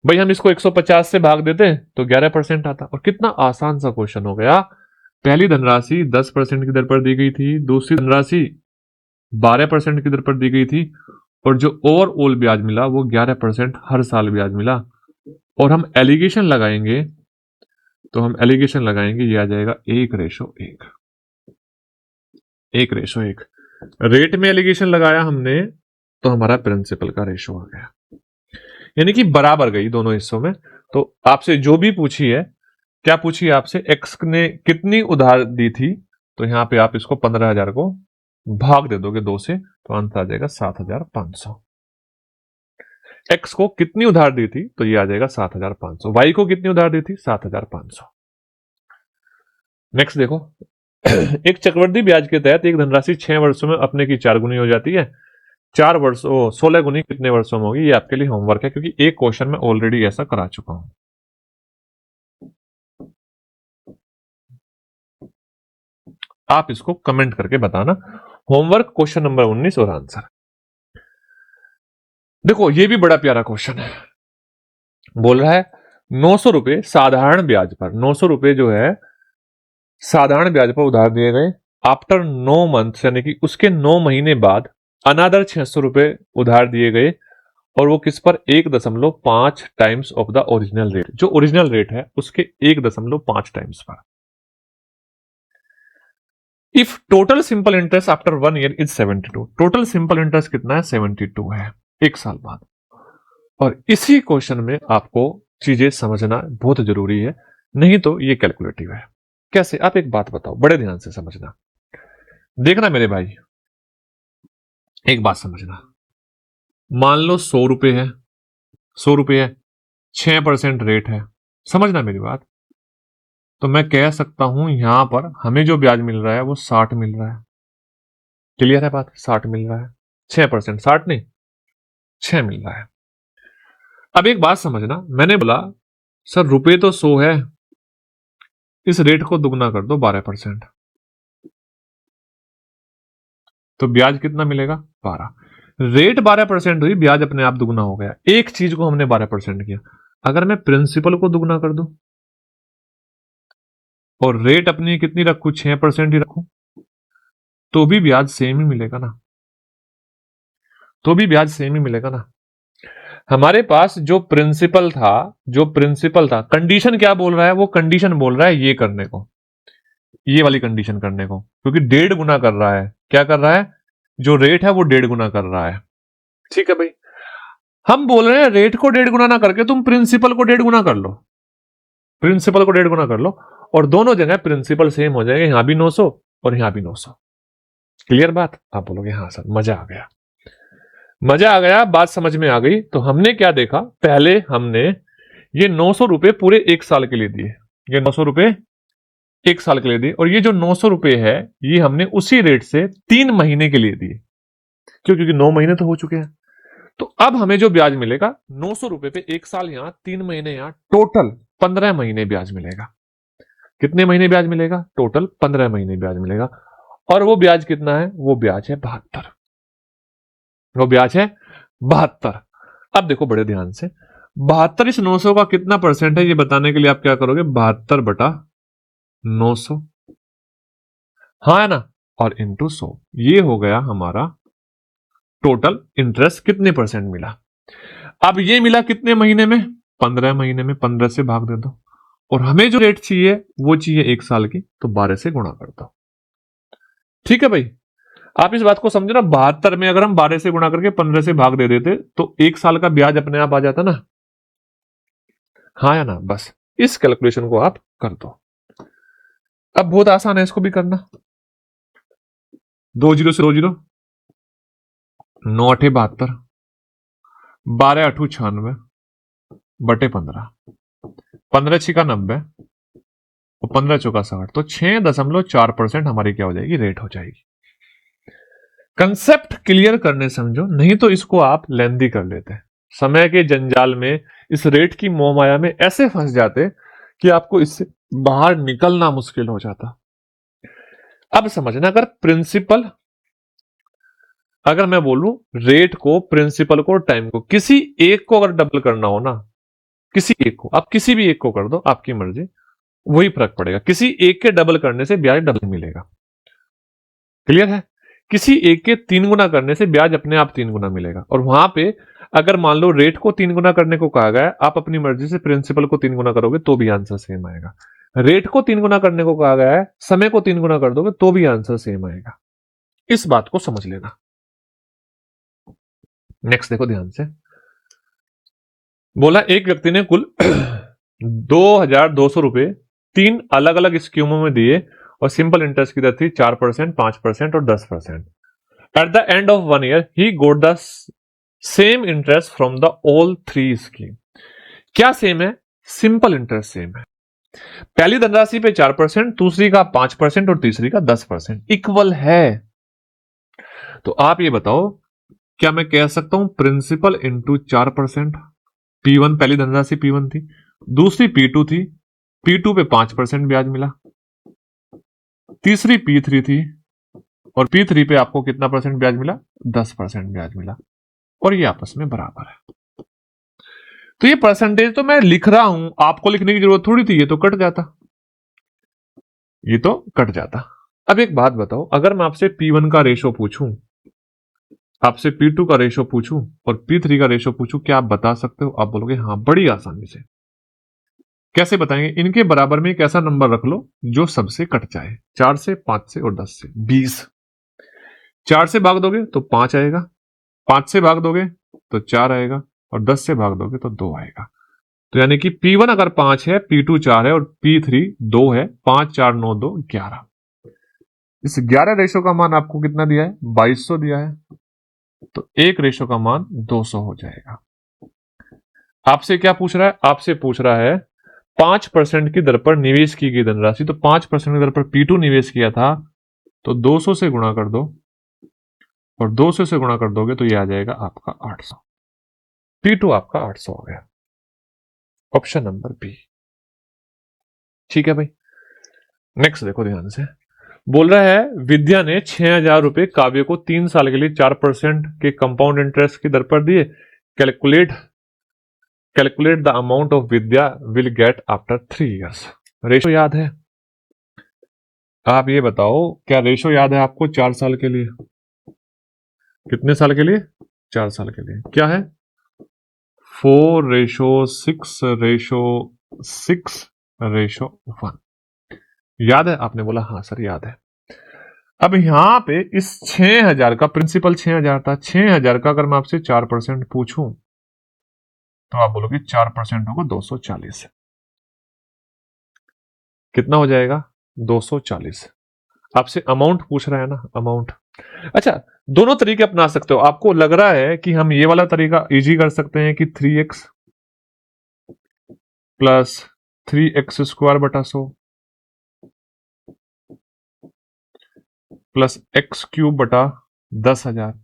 भाई, हम इसको 150 से भाग देते तो 11% आता, और कितना आसान सा क्वेश्चन हो गया। पहली धनराशि 10% की दर पर दी गई थी, दूसरी धनराशि 12% की दर पर दी गई थी, और जो ओवरऑल ब्याज मिला वो 11% हर साल ब्याज मिला। और हम एलिगेशन लगाएंगे तो हम एलिगेशन लगाएंगे, ये आ जाएगा 1:1। 1:1 रेट में एलिगेशन लगाया हमने तो हमारा प्रिंसिपल का रेशो आ गया, यानी कि बराबर गई दोनों हिस्सों में। तो आपसे जो भी पूछी है, क्या पूछी है आपसे? एक्स ने कितनी उधार दी थी, तो यहां पे आप इसको 15,000 को भाग दे दोगे 2 से तो आंसर आ जाएगा 7,500। एक्स को कितनी उधार दी थी तो ये आ जाएगा 7,500। वाई को कितनी उधार दी थी? 7,500। नेक्स्ट देखो, एक चक्रवृद्धि ब्याज के तहत एक धनराशि 6 वर्षों में अपने की 4 गुनी हो जाती है। 4 वर्षों 16 गुनी कितने वर्षों में होगी? ये आपके लिए होमवर्क है, क्योंकि एक क्वेश्चन में ऑलरेडी ऐसा करा चुका हूं। आप इसको कमेंट करके बताना। होमवर्क क्वेश्चन नंबर 19 और आंसर। देखो ये भी बड़ा प्यारा क्वेश्चन है। बोल रहा है 900 रुपए साधारण ब्याज पर, 900 रुपए जो है साधारण ब्याज पर उधार दिए गए। आफ्टर 9 मंथ यानी कि उसके 9 महीने बाद अनादर 600 रुपए उधार दिए गए, और वो किस पर? 1.5 times of the original rate. जो ओरिजिनल रेट है उसके 1.5 टाइम्स पर। If total simple interest after 1 year is 72, total simple interest कितना है? 72 है, एक साल बाद। और इसी क्वेश्चन में आपको चीजें समझना बहुत जरूरी है, नहीं तो ये कैलकुलेटिव है। कैसे? आप एक बात बताओ, बड़े ध्यान से समझना, देखना मेरे भाई, एक बात समझना। मान लो 100 रुपए है, 100 रुपए है, 6% रेट है, समझना मेरी बात। तो मैं कह सकता हूं यहां पर हमें जो ब्याज मिल रहा है वो 60 मिल रहा है। क्लियर है बात? 60 मिल रहा है, 6%, 60 नहीं 6 मिल रहा है। अब एक बात समझना, मैंने बोला सर रुपए तो 100 है, इस रेट को दुगना कर दो 12%, तो ब्याज कितना मिलेगा? 12। रेट 12% हुई, ब्याज अपने आप दुगना हो गया। एक चीज को हमने 12% किया। अगर मैं प्रिंसिपल को दुगना कर दूं और रेट अपनी कितनी रखूं? 6% ही रखूं, तो भी ब्याज सेम ही मिलेगा ना, तो भी ब्याज सेम ही मिलेगा ना। हमारे पास जो प्रिंसिपल था, जो प्रिंसिपल था, कंडीशन क्या बोल रहा है? वो कंडीशन बोल रहा है ये करने को, ये वाली कंडीशन करने को, क्योंकि 1.5 गुना कर रहा है। क्या कर रहा है? जो रेट है वो 1.5 गुना कर रहा है। ठीक है भाई, हम बोल रहे हैं रेट को 1.5 गुना ना करके तुम प्रिंसिपल को 1.5 गुना कर लो, प्रिंसिपल को 1.5 गुना कर लो, और दोनों जगह प्रिंसिपल सेम हो जाएगा, यहां भी 900 और यहां भी 900। क्लियर बात? आप बोलोगे हाँ सर, मजा आ गया, मजा आ गया, बात समझ में आ गई। तो हमने क्या देखा? पहले हमने ये 900 रुपए पूरे एक साल के लिए दिए, ये 900 रुपए एक साल के लिए दिए, और ये जो 900 रुपए है ये हमने उसी रेट से 3 महीने के लिए दिए। क्यों? क्योंकि 9 महीने तो हो चुके हैं। तो अब हमें जो ब्याज मिलेगा 900 रुपए पे, एक साल यहां, 3 महीने यहां, टोटल 15 महीने ब्याज मिलेगा। कितने महीने ब्याज मिलेगा? टोटल 15 महीने ब्याज मिलेगा। और वो ब्याज कितना है? वो ब्याज है 72। वो ब्याज है 72। अब देखो बड़े ध्यान से, 72 इस 900 का कितना परसेंट है ये बताने के लिए आप क्या करोगे? 72 बटा 900, हाँ है ना, और इंटू 100। ये हो गया हमारा टोटल इंटरेस्ट कितने परसेंट मिला। अब ये मिला कितने महीने में? 15 महीने में। 15 से भाग दे दो, और हमें जो रेट चाहिए वो चाहिए एक साल की, तो 12 से गुणा कर दो। ठीक है भाई, आप इस बात को समझो ना, 72 में अगर हम 12 से गुणा करके 15 से भाग दे देते तो एक साल का ब्याज अपने आप आ जाता ना, हाँ या ना। बस इस कैलकुलेशन को आप कर दो। अब बहुत आसान है इसको भी करना। 2 जीरो से 2 जीरो, 9 8 72, 12 8 96 बटे 15, 15 6 का 90 और 15 चौका 60, तो 6.4% हमारी क्या हो जाएगी? रेट हो जाएगी। कंसेप्ट क्लियर करने समझो, नहीं तो इसको आप लेंदी कर लेते हैं। समय के जंजाल में, इस रेट की मोहमाया में ऐसे फंस जाते कि आपको इससे बाहर निकलना मुश्किल हो जाता। अब समझना, अगर प्रिंसिपल, अगर मैं बोलूं रेट को, प्रिंसिपल को, टाइम को, किसी एक को अगर डबल करना हो ना, किसी एक को, आप किसी भी एक को कर दो, आपकी मर्जी, वही फर्क पड़ेगा। किसी एक के डबल करने से ब्याज डबल मिलेगा। क्लियर है? किसी एक के 3 गुना करने से ब्याज अपने आप 3 गुना मिलेगा। और वहां पे अगर मान लो रेट को 3 गुना करने को कहा गया है, आप अपनी मर्जी से प्रिंसिपल को 3 गुना करोगे तो भी आंसर सेम आएगा। रेट को 3 गुना करने को कहा गया है, समय को 3 गुना कर दोगे तो भी आंसर सेम आएगा। इस बात को समझ लेना। नेक्स्ट देखो ध्यान से, बोला एक व्यक्ति ने कुल 2200 रुपए 3 अलग अलग स्कीमों में दिए, और सिंपल इंटरेस्ट की दर थी 4%, 5% और 10%। At the end of 1 year he goat the same interest from the all 3 scheme. क्या सेम है? सिंपल इंटरेस्ट सेम है। पहली धनराशि पे 4%, दूसरी का 5% और तीसरी का 10%। इक्वल है। तो आप ये बताओ, क्या मैं कह सकता हूं प्रिंसिपल इंटू 4%, P1 पहली धनराशि P1 थी, दूसरी P2 थी, P2 पे 5% ब्याज मिला, तीसरी P3 थी, और P3 पे आपको कितना परसेंट ब्याज मिला? 10% ब्याज मिला, और ये आपस में बराबर है। तो ये परसेंटेज तो मैं लिख रहा हूं, आपको लिखने की जरूरत थोड़ी थी, ये तो कट जाता, ये तो कट जाता। अब एक बात बताओ, अगर मैं आपसे P1 का रेशो पूछूं, आपसे P2 का रेशो पूछूं और P3 का रेशो पूछूं, क्या आप बता सकते हो? आप बोलोगे हाँ, बड़ी आसानी से। कैसे बताएंगे? इनके बराबर में एक ऐसा नंबर रख लो जो सबसे कट जाए, 4 से, 5 से और 10 से। 20 4 से भाग दोगे तो 5 आएगा, 5 से भाग दोगे तो 4 आएगा, और 10 से भाग दोगे तो 2 आएगा। तो यानी कि P1 अगर 5 है, P2 4 है और P3 2 है, 5 4 9 2 11। इस 11 रेशो का मान आपको कितना दिया है? 2200 दिया है। तो एक रेशो का मान 200 हो जाएगा। आपसे क्या पूछ रहा है? आपसे पूछ रहा है 5% की दर पर निवेश की गई धनराशि। तो 5% की दर पर P2 निवेश किया था, तो 200 से गुणा कर दो, और 200 से गुणा कर दोगे तो ये आ जाएगा आपका 800। P2 आपका 800 हो गया। Option number b. ठीक है भाई, नेक्स्ट देखो ध्यान से। बोल रहा है विद्या ने 6,000 रुपए काव्य को 3 साल के लिए 4% के कंपाउंड इंटरेस्ट की दर पर दिए। Calculate calculate the amount of Vidya will get after 3 years. Ratio याद है? आप ये बताओ, क्या रेशो याद है आपको 4 साल के लिए? कितने साल के लिए? 4 साल के लिए। क्या है? 4:6:6:1। याद है? आपने बोला हाँ सर याद है। अब यहां पे इस 6,000 का प्रिंसिपल 6,000 था, 6,000 का अगर मैं आपसे 4% पूछूं तो आप बोलोगे 4% होगा 240। कितना हो जाएगा? 240। आपसे अमाउंट पूछ रहा है ना, अमाउंट। अच्छा, दोनों तरीके अपना सकते हो। आपको लग रहा है कि हम ये वाला तरीका इजी कर सकते हैं कि 3x प्लस 3x² बटा 100 प्लस x³ बटा 10,000।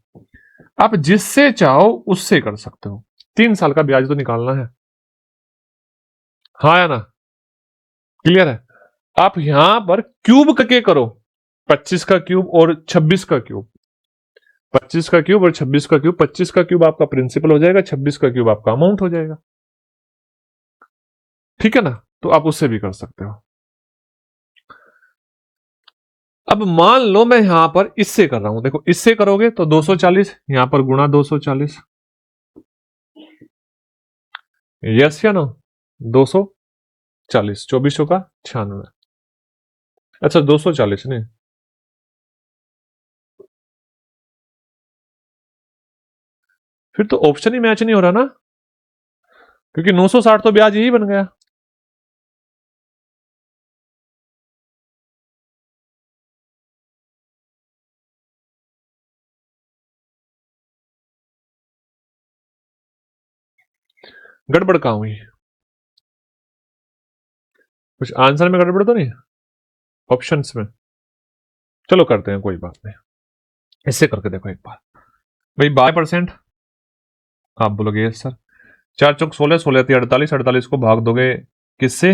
आप जिससे चाहो उससे कर सकते हो। 3 साल का ब्याज तो निकालना है, हाँ या ना? क्लियर है? आप यहां पर क्यूब करके करो, 25 का क्यूब और 26 का क्यूब। 25 का क्यूब और 26 का क्यूब। 25 का क्यूब आपका प्रिंसिपल हो जाएगा, 26 का क्यूब आपका अमाउंट हो जाएगा। ठीक है ना? तो आप उससे भी कर सकते हो। अब मान लो मैं यहां पर इससे कर रहा हूं, देखो इससे करोगे तो 240, यहां पर गुणा 240। यस या नो? 240, 24 का 96। अच्छा 240 नहीं, फिर तो ऑप्शन ही मैच नहीं हो रहा ना, क्योंकि 960 तो ब्याज यही बन गया। गड़बड़ कहां हुई? कुछ आंसर में गड़बड़ तो नहीं? ऑप्शंस में? चलो करते हैं, कोई बात नहीं। इससे करके देखो एक बार। भाई 12%, आप बोलोगे यस सर। 4 चौक 16, 16 48, को भाग दोगे किससे?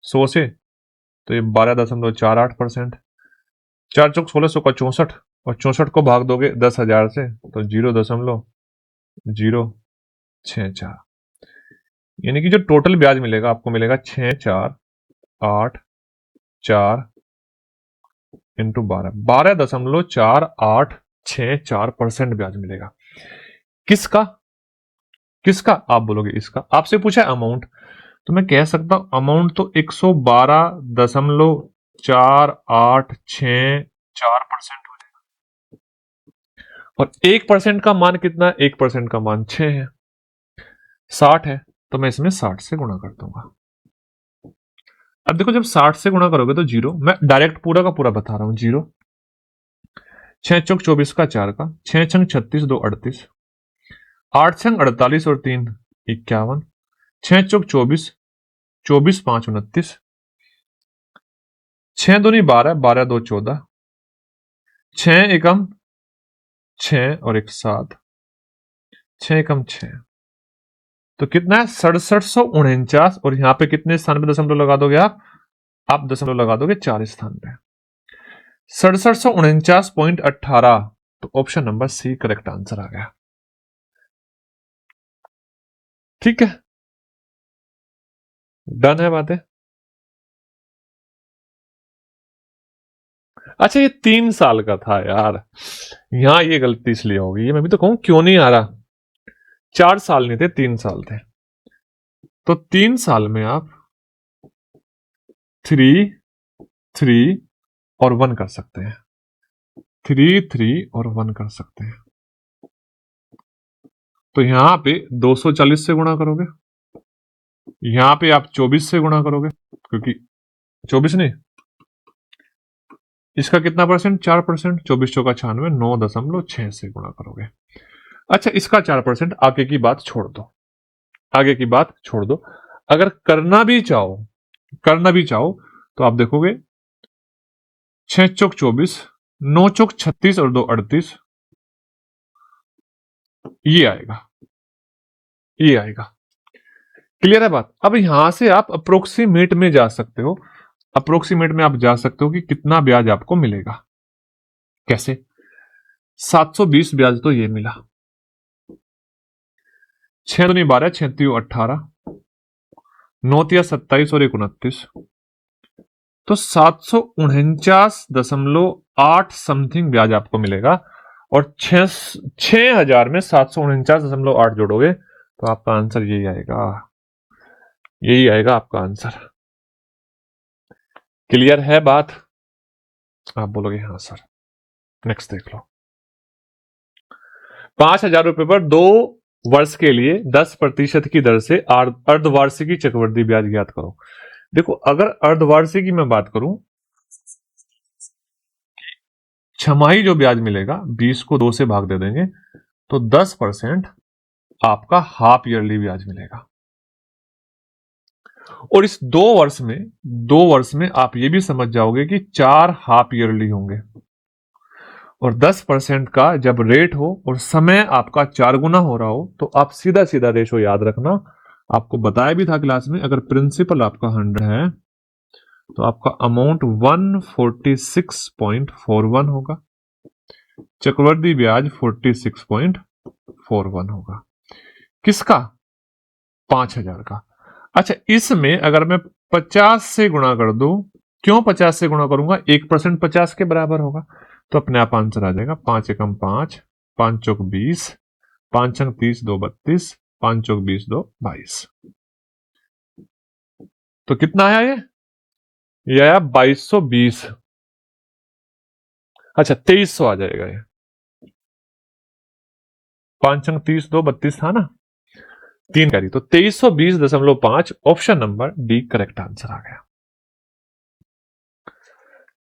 100 से, तो ये 12.48%। 4 चौक 16, 100 का 64, और 64 को भाग दोगे 10,000 से तो 0.064। यानी कि जो टोटल ब्याज मिलेगा आपको मिलेगा 6,4,8,4 × 12, 12.4864% ब्याज मिलेगा। किसका? किसका? आप बोलोगे इसका। आपसे पूछा है अमाउंट, तो मैं कह सकता हूं अमाउंट तो 112.4864% हो जाएगा। और 1% का मान कितना है? 1% का मान 6 है, 60 है, तो मैं इसमें 60 से गुणा कर दूंगा। अब देखो, जब 60 से गुणा करोगे तो जीरो, मैं डायरेक्ट पूरा का पूरा बता रहा हूं, जीरो। 6 चौक 24 का 4 का, 6 छंग 36, 2 38, 8 छंग 48 और 3 51, 6 चौक 24, 24 5 29, 6 दूनी 12, 12 2 14, 6 एकम 6 और 1 7, 6 एकम 6, तो कितना है? 6749। और यहां पे कितने स्थान पे दशमलव लगा दोगे आप दशमलव लगा दोगे 4 स्थान पे। 6749.18। तो option number C correct answer आ गया। ठीक है, डन है बातें। अच्छा ये 3 साल का था यार, यहां ये गलती इसलिए होगी, ये मैं भी तो कहूं क्यों नहीं आ रहा। 4 साल नहीं थे, 3 साल थे। तो 3 साल में आप 3, 3 और 1 कर सकते हैं, 3, 3 और 1 कर सकते हैं। तो यहां पे 240 से गुणा करोगे, यहां पे आप 24 से गुणा करोगे, क्योंकि 24 नहीं, इसका कितना परसेंट, 4%, 24 चौका 96, 9.6 से गुणा करोगे। अच्छा इसका 4%, आगे की बात छोड़ दो, आगे की बात छोड़ दो। अगर करना भी चाहो तो आप देखोगे 6 चौक 24, 9 चौक 36 और 2 38, ये आएगा, ये आएगा। क्लियर है बात। अब यहां से आप अप्रोक्सीमेट में जा सकते हो, अप्रोक्सीमेट में आप जा सकते हो कि कितना ब्याज आपको मिलेगा। कैसे? 720 ब्याज तो ये मिला, 6 दूनी 12, 6 3 18, 9 तिया 27 और 29, तो 749.8 समथिंग ब्याज आपको मिलेगा। और 6,000 में 749.8 जोड़ोगे तो आपका आंसर यही आएगा, यही आएगा आपका आंसर। क्लियर है बात? आप बोलोगे हाँ सर। नेक्स्ट देख लो। 5,000 रुपए पर 2 वर्ष के लिए 10% की दर से अर्धवार्षिकी चक्रवृद्धि ब्याज ज्ञात करो। देखो अगर अर्धवार्षिकी में बात करूं, छमाही जो ब्याज मिलेगा 20 को 2 से भाग दे देंगे तो 10% आपका हाफ ईयरली ब्याज मिलेगा। और इस 2 वर्ष में आप ये भी समझ जाओगे कि 4 हाफ ईयरली होंगे। और 10% का जब रेट हो और समय आपका 4 गुना हो रहा हो तो आप सीधा सीधा रेशो याद रखना। आपको बताया भी था क्लास में, अगर प्रिंसिपल आपका 100 है तो आपका अमाउंट 146.41 होगा, चक्रवृद्धि ब्याज 46.41 होगा। किसका? 5,000 का। अच्छा इसमें अगर मैं 50 से गुणा कर दूं, क्यों 50 से गुणा करूंगा? 1% 50 के बराबर होगा, तो अपने आप आंसर आ जाएगा। 5 एकम 5, 5 चौक 20, 5 अंक 30, 2 32, 5 चौक 20, 2 22। तो कितना आया ये आया 2220। अच्छा 2300 आ जाएगा ये, 5 अंक 30, 2 32 था ना, 3 करी तो 2320.5। Option number D correct answer आ गया।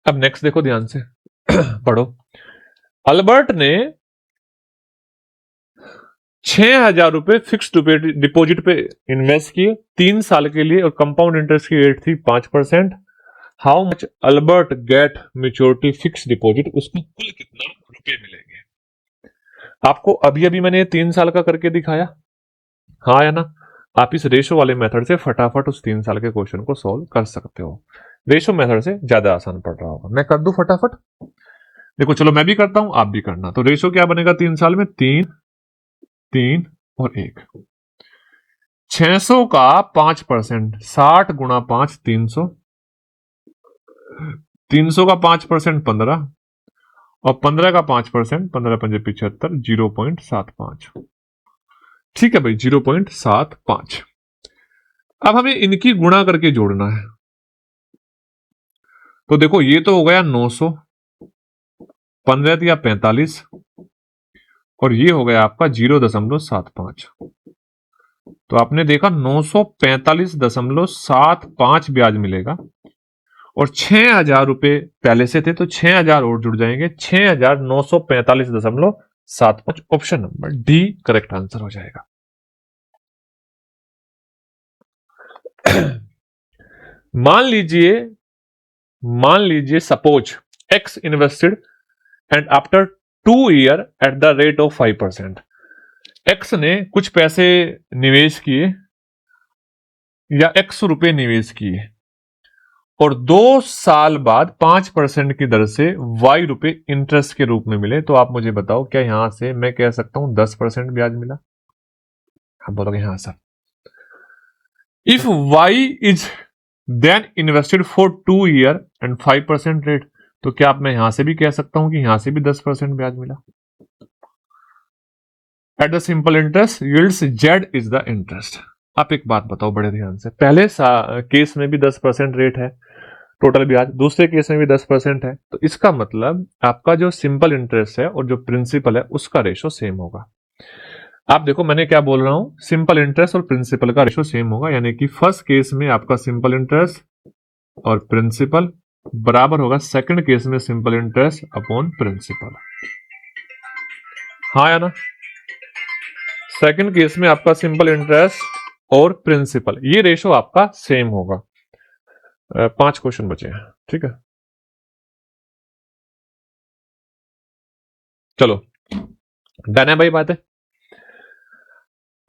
अब नेक्स्ट देखो ध्यान से पढ़ो। अल्बर्ट ने 6,000 रुपए फिक्स्ड डिपॉजिट पे इन्वेस्ट किए 3 साल के लिए और कंपाउंड इंटरेस्ट की रेट थी 5%। How much Albert get maturity fix deposit, उसको कुल कितना रुपए मिलेंगे? आपको अभी अभी मैंने 3 साल का करके दिखाया, हाँ या ना? आप इस रेशो वाले मेथड से फटाफट उस 3 साल के क्वेश्चन को सॉल्व कर सकते हो। रेशो मेथड से ज्यादा आसान पड़ रहा होगा, मैं कर दूं फटाफट। देखो चलो मैं भी करता हूं, आप भी करना। तो रेशो क्या बनेगा 3 साल में? 3, 3 और 1। 600 का 5%, 60 गुणा 5 300, 300 का 5% 15, और 15 का 5%, 15 पंजे 75, 0.75। ठीक है भाई 0.75। अब हमें इनकी गुणा करके जोड़ना है। तो देखो ये तो हो गया 900, 15 या 45, और ये हो गया आपका 0.75। तो आपने देखा 945.75 ब्याज मिलेगा। और 6,000 रुपए पहले से थे तो 6,000 और जुड़ जाएंगे, 6,945.75। Option number D correct answer हो जाएगा। मान लीजिए suppose x invested and after 2 year at the rate of 5%। X ने कुछ पैसे निवेश किए या 100 रुपए निवेश किए और 2 साल बाद 5% की दर से वाई रुपए इंटरेस्ट के रूप में मिले। तो आप मुझे बताओ क्या यहां से मैं कह सकता हूं 10% ब्याज मिला? हम बोलोगे हाँ sir. If y is then invested for 2 year and 5% rate, तो क्या मैं यहां से भी कह सकता हूं कि यहां से भी 10% ब्याज मिला? Eight the simple interest yields Z is the interest. आप एक बात बताओ बड़े ध्यान से, पहले केस में भी 10% रेट है टोटल ब्याज, दूसरे केस में भी 10% है, तो इसका मतलब आपका जो सिंपल इंटरेस्ट है और जो प्रिंसिपल है उसका रेशो सेम होगा। आप देखो मैं क्या बोल रहा हूं, सिंपल इंटरेस्ट और प्रिंसिपल का रेशो सेम होगा, यानी कि फर्स्ट केस में आपका सिंपल इंटरेस्ट और प्रिंसिपल बराबर होगा सेकंड केस में सिंपल इंटरेस्ट अपॉन प्रिंसिपल। हाँ या ना? सेकंड केस में आपका सिंपल इंटरेस्ट और प्रिंसिपल ये रेशो आपका सेम होगा। 5 क्वेश्चन बचे हैं, ठीक है। चलो डन है भाई बात है।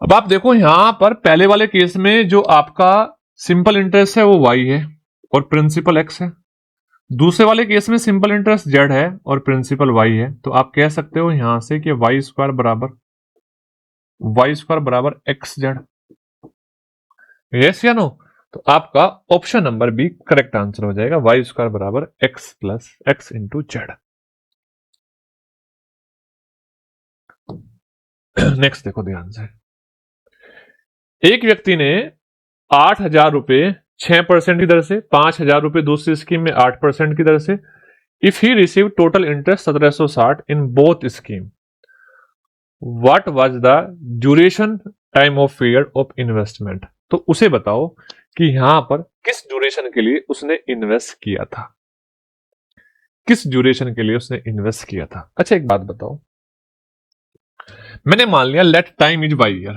अब आप देखो यहां पर पहले वाले केस में जो आपका सिंपल इंटरेस्ट है वो y है और प्रिंसिपल x है, दूसरे वाले केस में सिंपल इंटरेस्ट z है और प्रिंसिपल y है, तो आप कह सकते हो यहां से कि y स्क्वायर बराबर एक्स जेड। यस या नो? तो आपका option number b correct answer हो जाएगा, y स्क्वायर बराबर x plus x into z. Next देखो ध्यान से, एक व्यक्ति ने 8,000 रुपए 6% की दर से, 5,000 रुपए दूसरी स्कीम में 8% की दर से, if he receive total interest 1760 in both scheme, what was the duration time of period of investment. तो उसे बताओ कि यहां पर किस ड्यूरेशन के लिए उसने इन्वेस्ट किया था, किस ड्यूरेशन के लिए उसने इन्वेस्ट किया था। अच्छा एक बात बताओ, मैंने मान लिया let time is y year,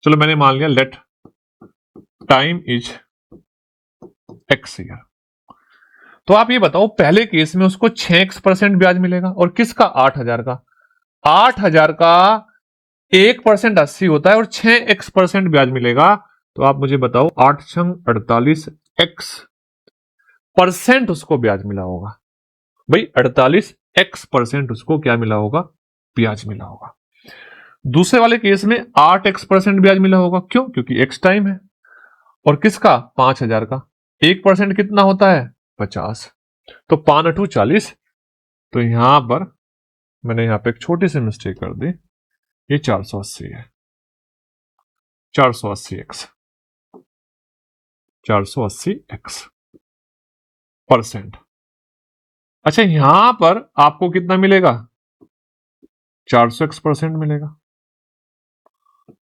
चलो मैंने मान लिया let time is x year, तो आप ये बताओ पहले केस में उसको 6% ब्याज मिलेगा और किसका 8,000 का, 8,000 का 1% 80 होता है और 6x% ब्याज मिलेगा, तो आप मुझे बताओ 8 छंग 48x% उसको ब्याज मिला होगा। भाई 48x% उसको क्या मिला होगा, ब्याज मिला होगा। दूसरे वाले केस में 8x% ब्याज मिला होगा, क्यों? क्योंकि x टाइम है, और किसका 5,000 का 1% कितना होता है 50, तो 5 40। तो यहां पर मैंने यहां पे एक छोटी सी मिस्टेक कर दी, ये 480 है, 480x 480x%। अच्छा यहां पर आपको कितना मिलेगा, 400x% मिलेगा,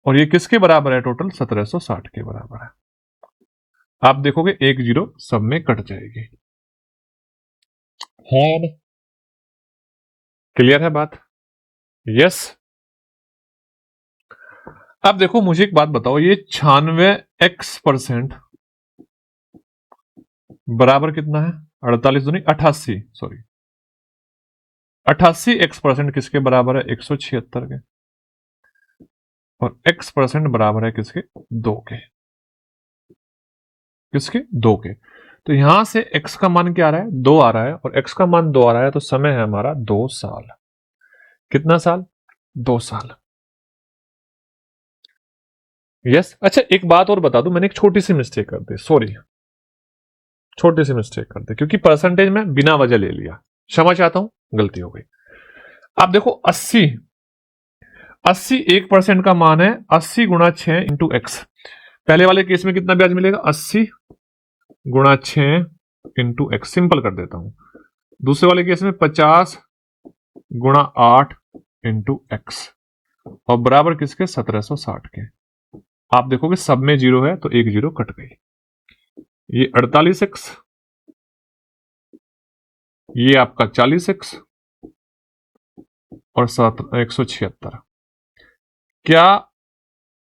और ये किसके बराबर है, टोटल 1760 के बराबर है। आप देखोगे 1 0 सब में कट जाएगी। है क्लियर है बात? यस। अब देखो मुझे एक बात बताओ, ये 96x% बराबर कितना है, 48 दूनी 88, सॉरी 88x% किसके बराबर है, 176 के, और x% बराबर है किसके, 2 के, किसके 2 के। तो यहां से x का मान क्या आ रहा है, 2 आ रहा है, और x का मान 2 आ रहा है, तो समय है हमारा 2 साल। कितना साल, 2 साल। यस। अच्छा एक बात और बता दूं, मैंने एक छोटी सी मिस्टेक कर दी, सॉरी छोटी सी मिस्टेक कर दी, क्योंकि परसेंटेज में बिना वजह ले लिया, क्षमा चाहता हूं, गलती हो गई। आप देखो 80 1% का मान है, 80 गुणा 6 इंटू एक्स। पहले वाले केस में कितना ब्याज मिलेगा, 80 गुणा 6 इंटू एक्स, सिंपल कर देता हूं। दूसरे वाले केस में 50 गुणा 8 इंटू एक्स, और बराबर किसके, 1760 के। आप देखोगे सब में 0 है, तो 1 0 कट गई। ये 48x, ये आपका 40x, और 176। क्या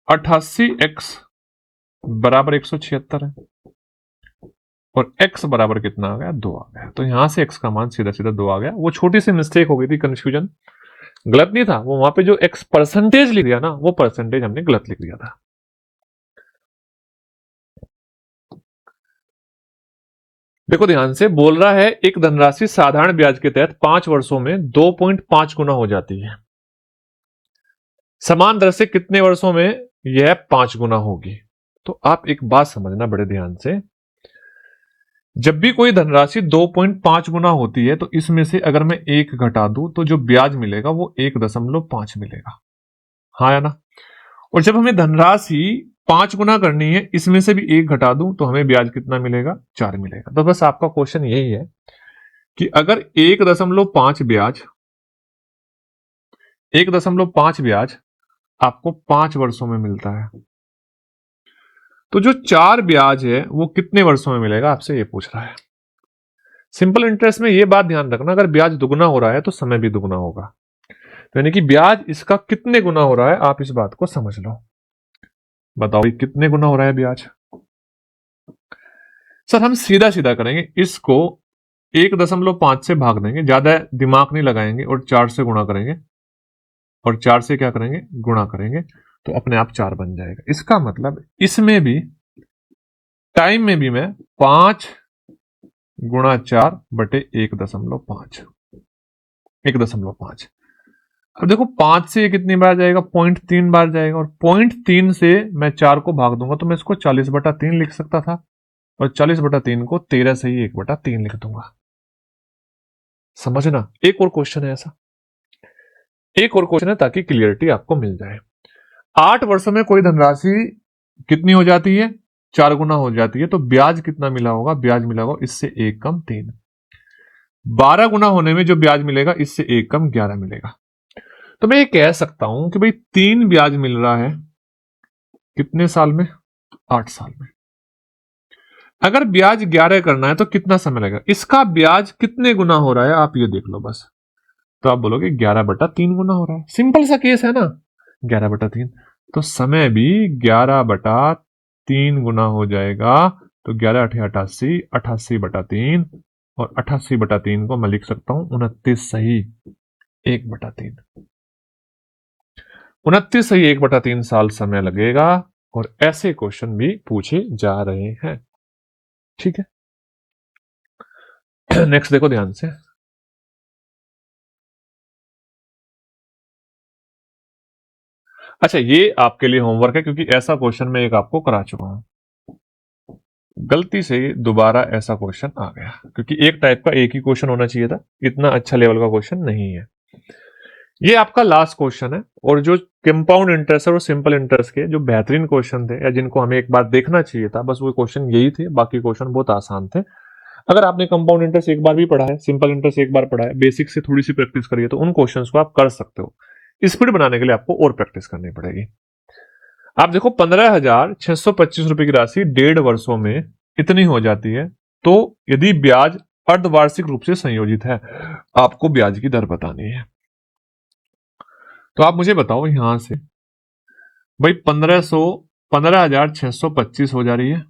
88x बराबर 176 है, और x बराबर कितना आ गया, 2 आ गया। तो यहां से x का मान सीधा सीधा 2 आ गया। वो छोटी सी मिस्टेक हो गई थी, कंफ्यूजन, गलत नहीं था वो, वहां पे जो x परसेंटेज लिख दिया ना, वो परसेंटेज हमने गलत लिख दिया था। देखो ध्यान से, बोल रहा है एक धनराशि साधारण ब्याज के तहत 5 वर्षों में 2.5 गुना हो जाती है, समान दर से कितने वर्षों में यह 5 गुना होगी। तो आप एक बात समझना बड़े ध्यान से, जब भी कोई धनराशि 2.5 गुना होती है तो इसमें से अगर मैं 1 घटा दूं तो जो ब्याज मिलेगा वो 1.5 मिलेगा। हाँ या ना? और जब हमें धनराशि 5 गुना करनी है, इसमें से भी 1 घटा दूं तो हमें ब्याज कितना मिलेगा? 4 मिलेगा। तो बस आपका क्वेश्चन यही है कि अगर 1.5 ब्याज 1.5 ब्याज आपको 5 वर्षों में मिलता है, तो जो 4 ब्याज है वो कितने वर्षों में मिलेगा, आपसे ये पूछ रहा है। सिंपल इंटरेस्ट में ये बात ध्यान रखना, अगर ब्याज दुगना हो रहा है तो समय भी दुगना होगा। तो यानी कि ब्याज इसका कितने गुना हो रहा है, आप इस बात को समझ लो। बताओ ये कितने गुना हो रहा है ब्याज? सर हम सीधा सीधा करेंगे, इसको 1.5 से भाग देंगे, ज्यादा दिमाग नहीं लगाएंगे, और 4 से गुणा करेंगे, और 4 से क्या करेंगे? गुणा करेंगे, तो अपने आप 4 बन जाएगा। इसका मतलब इसमें भी टाइम में भी मैं 5 गुणा 4 बटे 1.5 1.5। अब देखो 5 से ये कितनी बार जाएगा? 0.3 बार जाएगा, और 0.3 से मैं 4 को भाग दूंगा तो मैं इसको 40/3 लिख सकता था, और 40/3 को 13 से ही 1/3 लिख दूंगा। समझना? एक और क्वेश्चन है ऐसा, एक और क्वेश्चन है ताकि क्लियरिटी आपको मिल जाए। 8 वर्षों में कोई धनराशि कितनी हो जाती है? 4 गुना हो जाती है, तो ब्याज कितना मिला होगा? ब्याज मिला होगा इससे 1 कम 3। 12 गुना होने में जो ब्याज मिलेगा इससे 1 कम 11 मिलेगा। तो मैं ये कह सकता हूं कि भाई 3 ब्याज मिल रहा है कितने साल में? 8 साल में। अगर ब्याज 11 करना है तो कितना समय लगेगा? इसका ब्याज कितने गुना हो रहा है आप ये देख लो बस। तो आप बोलोगे 11/3 गुना हो रहा है। सिंपल सा केस है ना, 11/3। तो समय भी 11/3 गुना हो जाएगा। तो 11 8 88, 88/3, और 88/3 को मैं लिख सकता हूं 29 सही 1/3। 29 सही 1/3 साल समय लगेगा, और ऐसे क्वेश्चन भी पूछे जा रहे हैं। ठीक है, नेक्स्ट देखो ध्यान से। अच्छा ये आपके लिए होमवर्क है, क्योंकि ऐसा क्वेश्चन मैं एक आपको करा चुका हूं। गलती से दोबारा ऐसा क्वेश्चन आ गया, क्योंकि एक टाइप का एक ही क्वेश्चन होना चाहिए था, इतना अच्छा लेवल का क्वेश्चन नहीं है। ये आपका लास्ट क्वेश्चन है, और जो कंपाउंड इंटरेस्ट और सिंपल इंटरेस्ट के जो बेहतरीन क्वेश्चन थे, या जिनको हमें एक बार देखना चाहिए था, बस वो क्वेश्चन यही थे। बाकी क्वेश्चन बहुत आसान थे। अगर आपने कंपाउंड इंटरेस्ट एक बार भी पढ़ा है, सिंपल इंटरेस्ट एक बार पढ़ा है, बेसिक से थोड़ी सी प्रैक्टिस करिए, तो उन क्वेश्चंस को आप कर सकते हो। स्पीड बनाने के लिए आपको और प्रैक्टिस करनी पड़ेगी। आप देखो 15,625 रुपए की राशि 1.5 वर्षों में इतनी हो जाती है, तो यदि ब्याज अर्धवार्षिक रूप से संयोजित है, आपको ब्याज की दर बतानी है। तो आप मुझे बताओ यहां से, भाई 15,625 हो जा रही है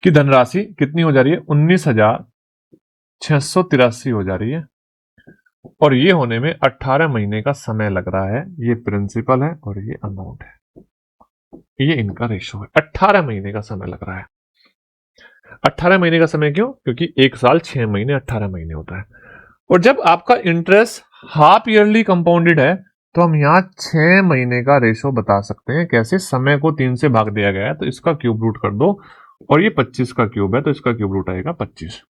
कि धनराशि कितनी हो जा रही है? 19,683 हो जा रही है, और ये होने में 18 महीने का समय लग रहा है। ये प्रिंसिपल है और ये अमाउंट है, ये इनका रेशो है। 18 महीने का समय लग रहा है। 18 महीने का समय क्यों? क्योंकि 1 साल 6 महीने 18 महीने होता है। और जब आपका इंटरेस्ट हाफ ईयरली कंपाउंडेड है, तो हम यहां 6 महीने का रेशो बता सकते हैं। कैसे? समय को 3 से भाग दिया गया है, तो इसका क्यूब रूट कर दो, और ये 25 का क्यूब है तो इसका क्यूब रूट आएगा 25।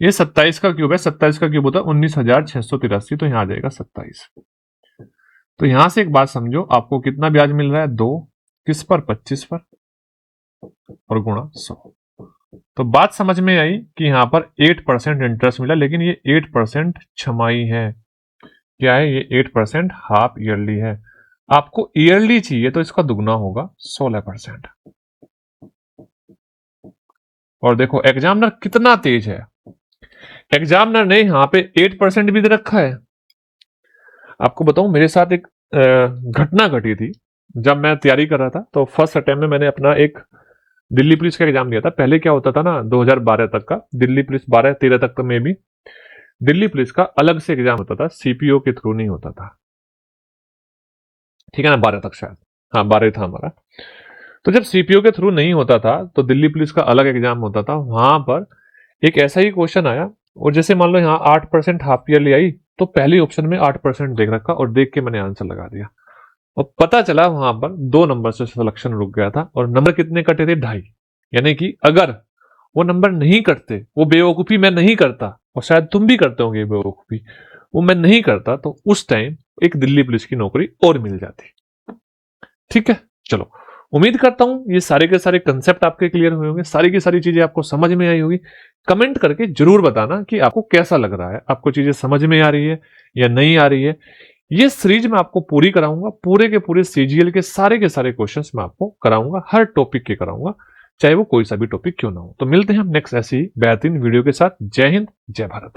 ये 27 का क्यूब है, 27 का क्यूब होता है 19,683, तो यहां आ जाएगा 27। तो यहां से एक बात समझो, आपको कितना ब्याज मिल रहा है? 2 किस पर? 25 पर, और गुणा 100। तो बात समझ में आई कि यहां पर 8% इंटरेस्ट मिला, लेकिन ये 8% छमाही है। क्या है ये? 8% हाफ ईयरली है। आपको ईयरली चाहिए तो इसका दुगना होगा 16%। और देखो एग्जामिनर कितना तेज है, एग्जामिनर ने यहां पे 8% भी दे रखा है। आपको बताऊं, मेरे साथ एक घटना घटी थी। जब मैं तैयारी कर रहा था तो फर्स्ट अटेम्प्ट में मैंने अपना एक दिल्ली पुलिस का एग्जाम दिया था। पहले क्या होता था ना, 2012 तक का दिल्ली पुलिस, 12-13 तक तो में भी दिल्ली पुलिस का अलग से एग्जाम होता था, सीपीओ के थ्रू नहीं होता था। ठीक है ना, 12 तक शायद, हाँ 12 था हमारा। तो जब सीपीओ के थ्रू नहीं होता था तो दिल्ली पुलिस का अलग एग्जाम होता था। वहां पर एक ऐसा ही क्वेश्चन आया, और जैसे मान लो यहाँ 8% हाफ ईयरली आई, तो पहले ऑप्शन में 8% देख रखा, और देख के मैंने आंसर लगा दिया, और पता चला वहां पर 2 नंबर से सिलेक्शन रुक गया था, और नंबर कितने कटे थे? 2.5। यानी कि अगर वो नंबर नहीं कटते, वो बेवकूफ़ी मैं नहीं करता, और शायद तुम भी करते होंगे बेवकूफ़ी, वो मैं नहीं करता, तो उस टाइम एक दिल्ली पुलिस की नौकरी और मिल जाती। ठीक है, चलो, उम्मीद करता हूं ये सारे के सारे कंसेप्ट आपके क्लियर हुए होंगे, सारी की सारी चीजें आपको समझ में आई होगी। कमेंट करके जरूर बताना कि आपको कैसा लग रहा है, आपको चीजें समझ में आ रही है या नहीं आ रही है। ये सीरीज मैं आपको पूरी कराऊंगा, पूरे के पूरे सीजीएल के सारे क्वेश्चंस मैं आपको कराऊंगा, हर टॉपिक के कराऊंगा, चाहे वो कोई सा भी टॉपिक क्यों ना हो। तो मिलते हैं हम नेक्स्ट ऐसी बेहतरीन वीडियो के साथ। जय हिंद, जय भारत।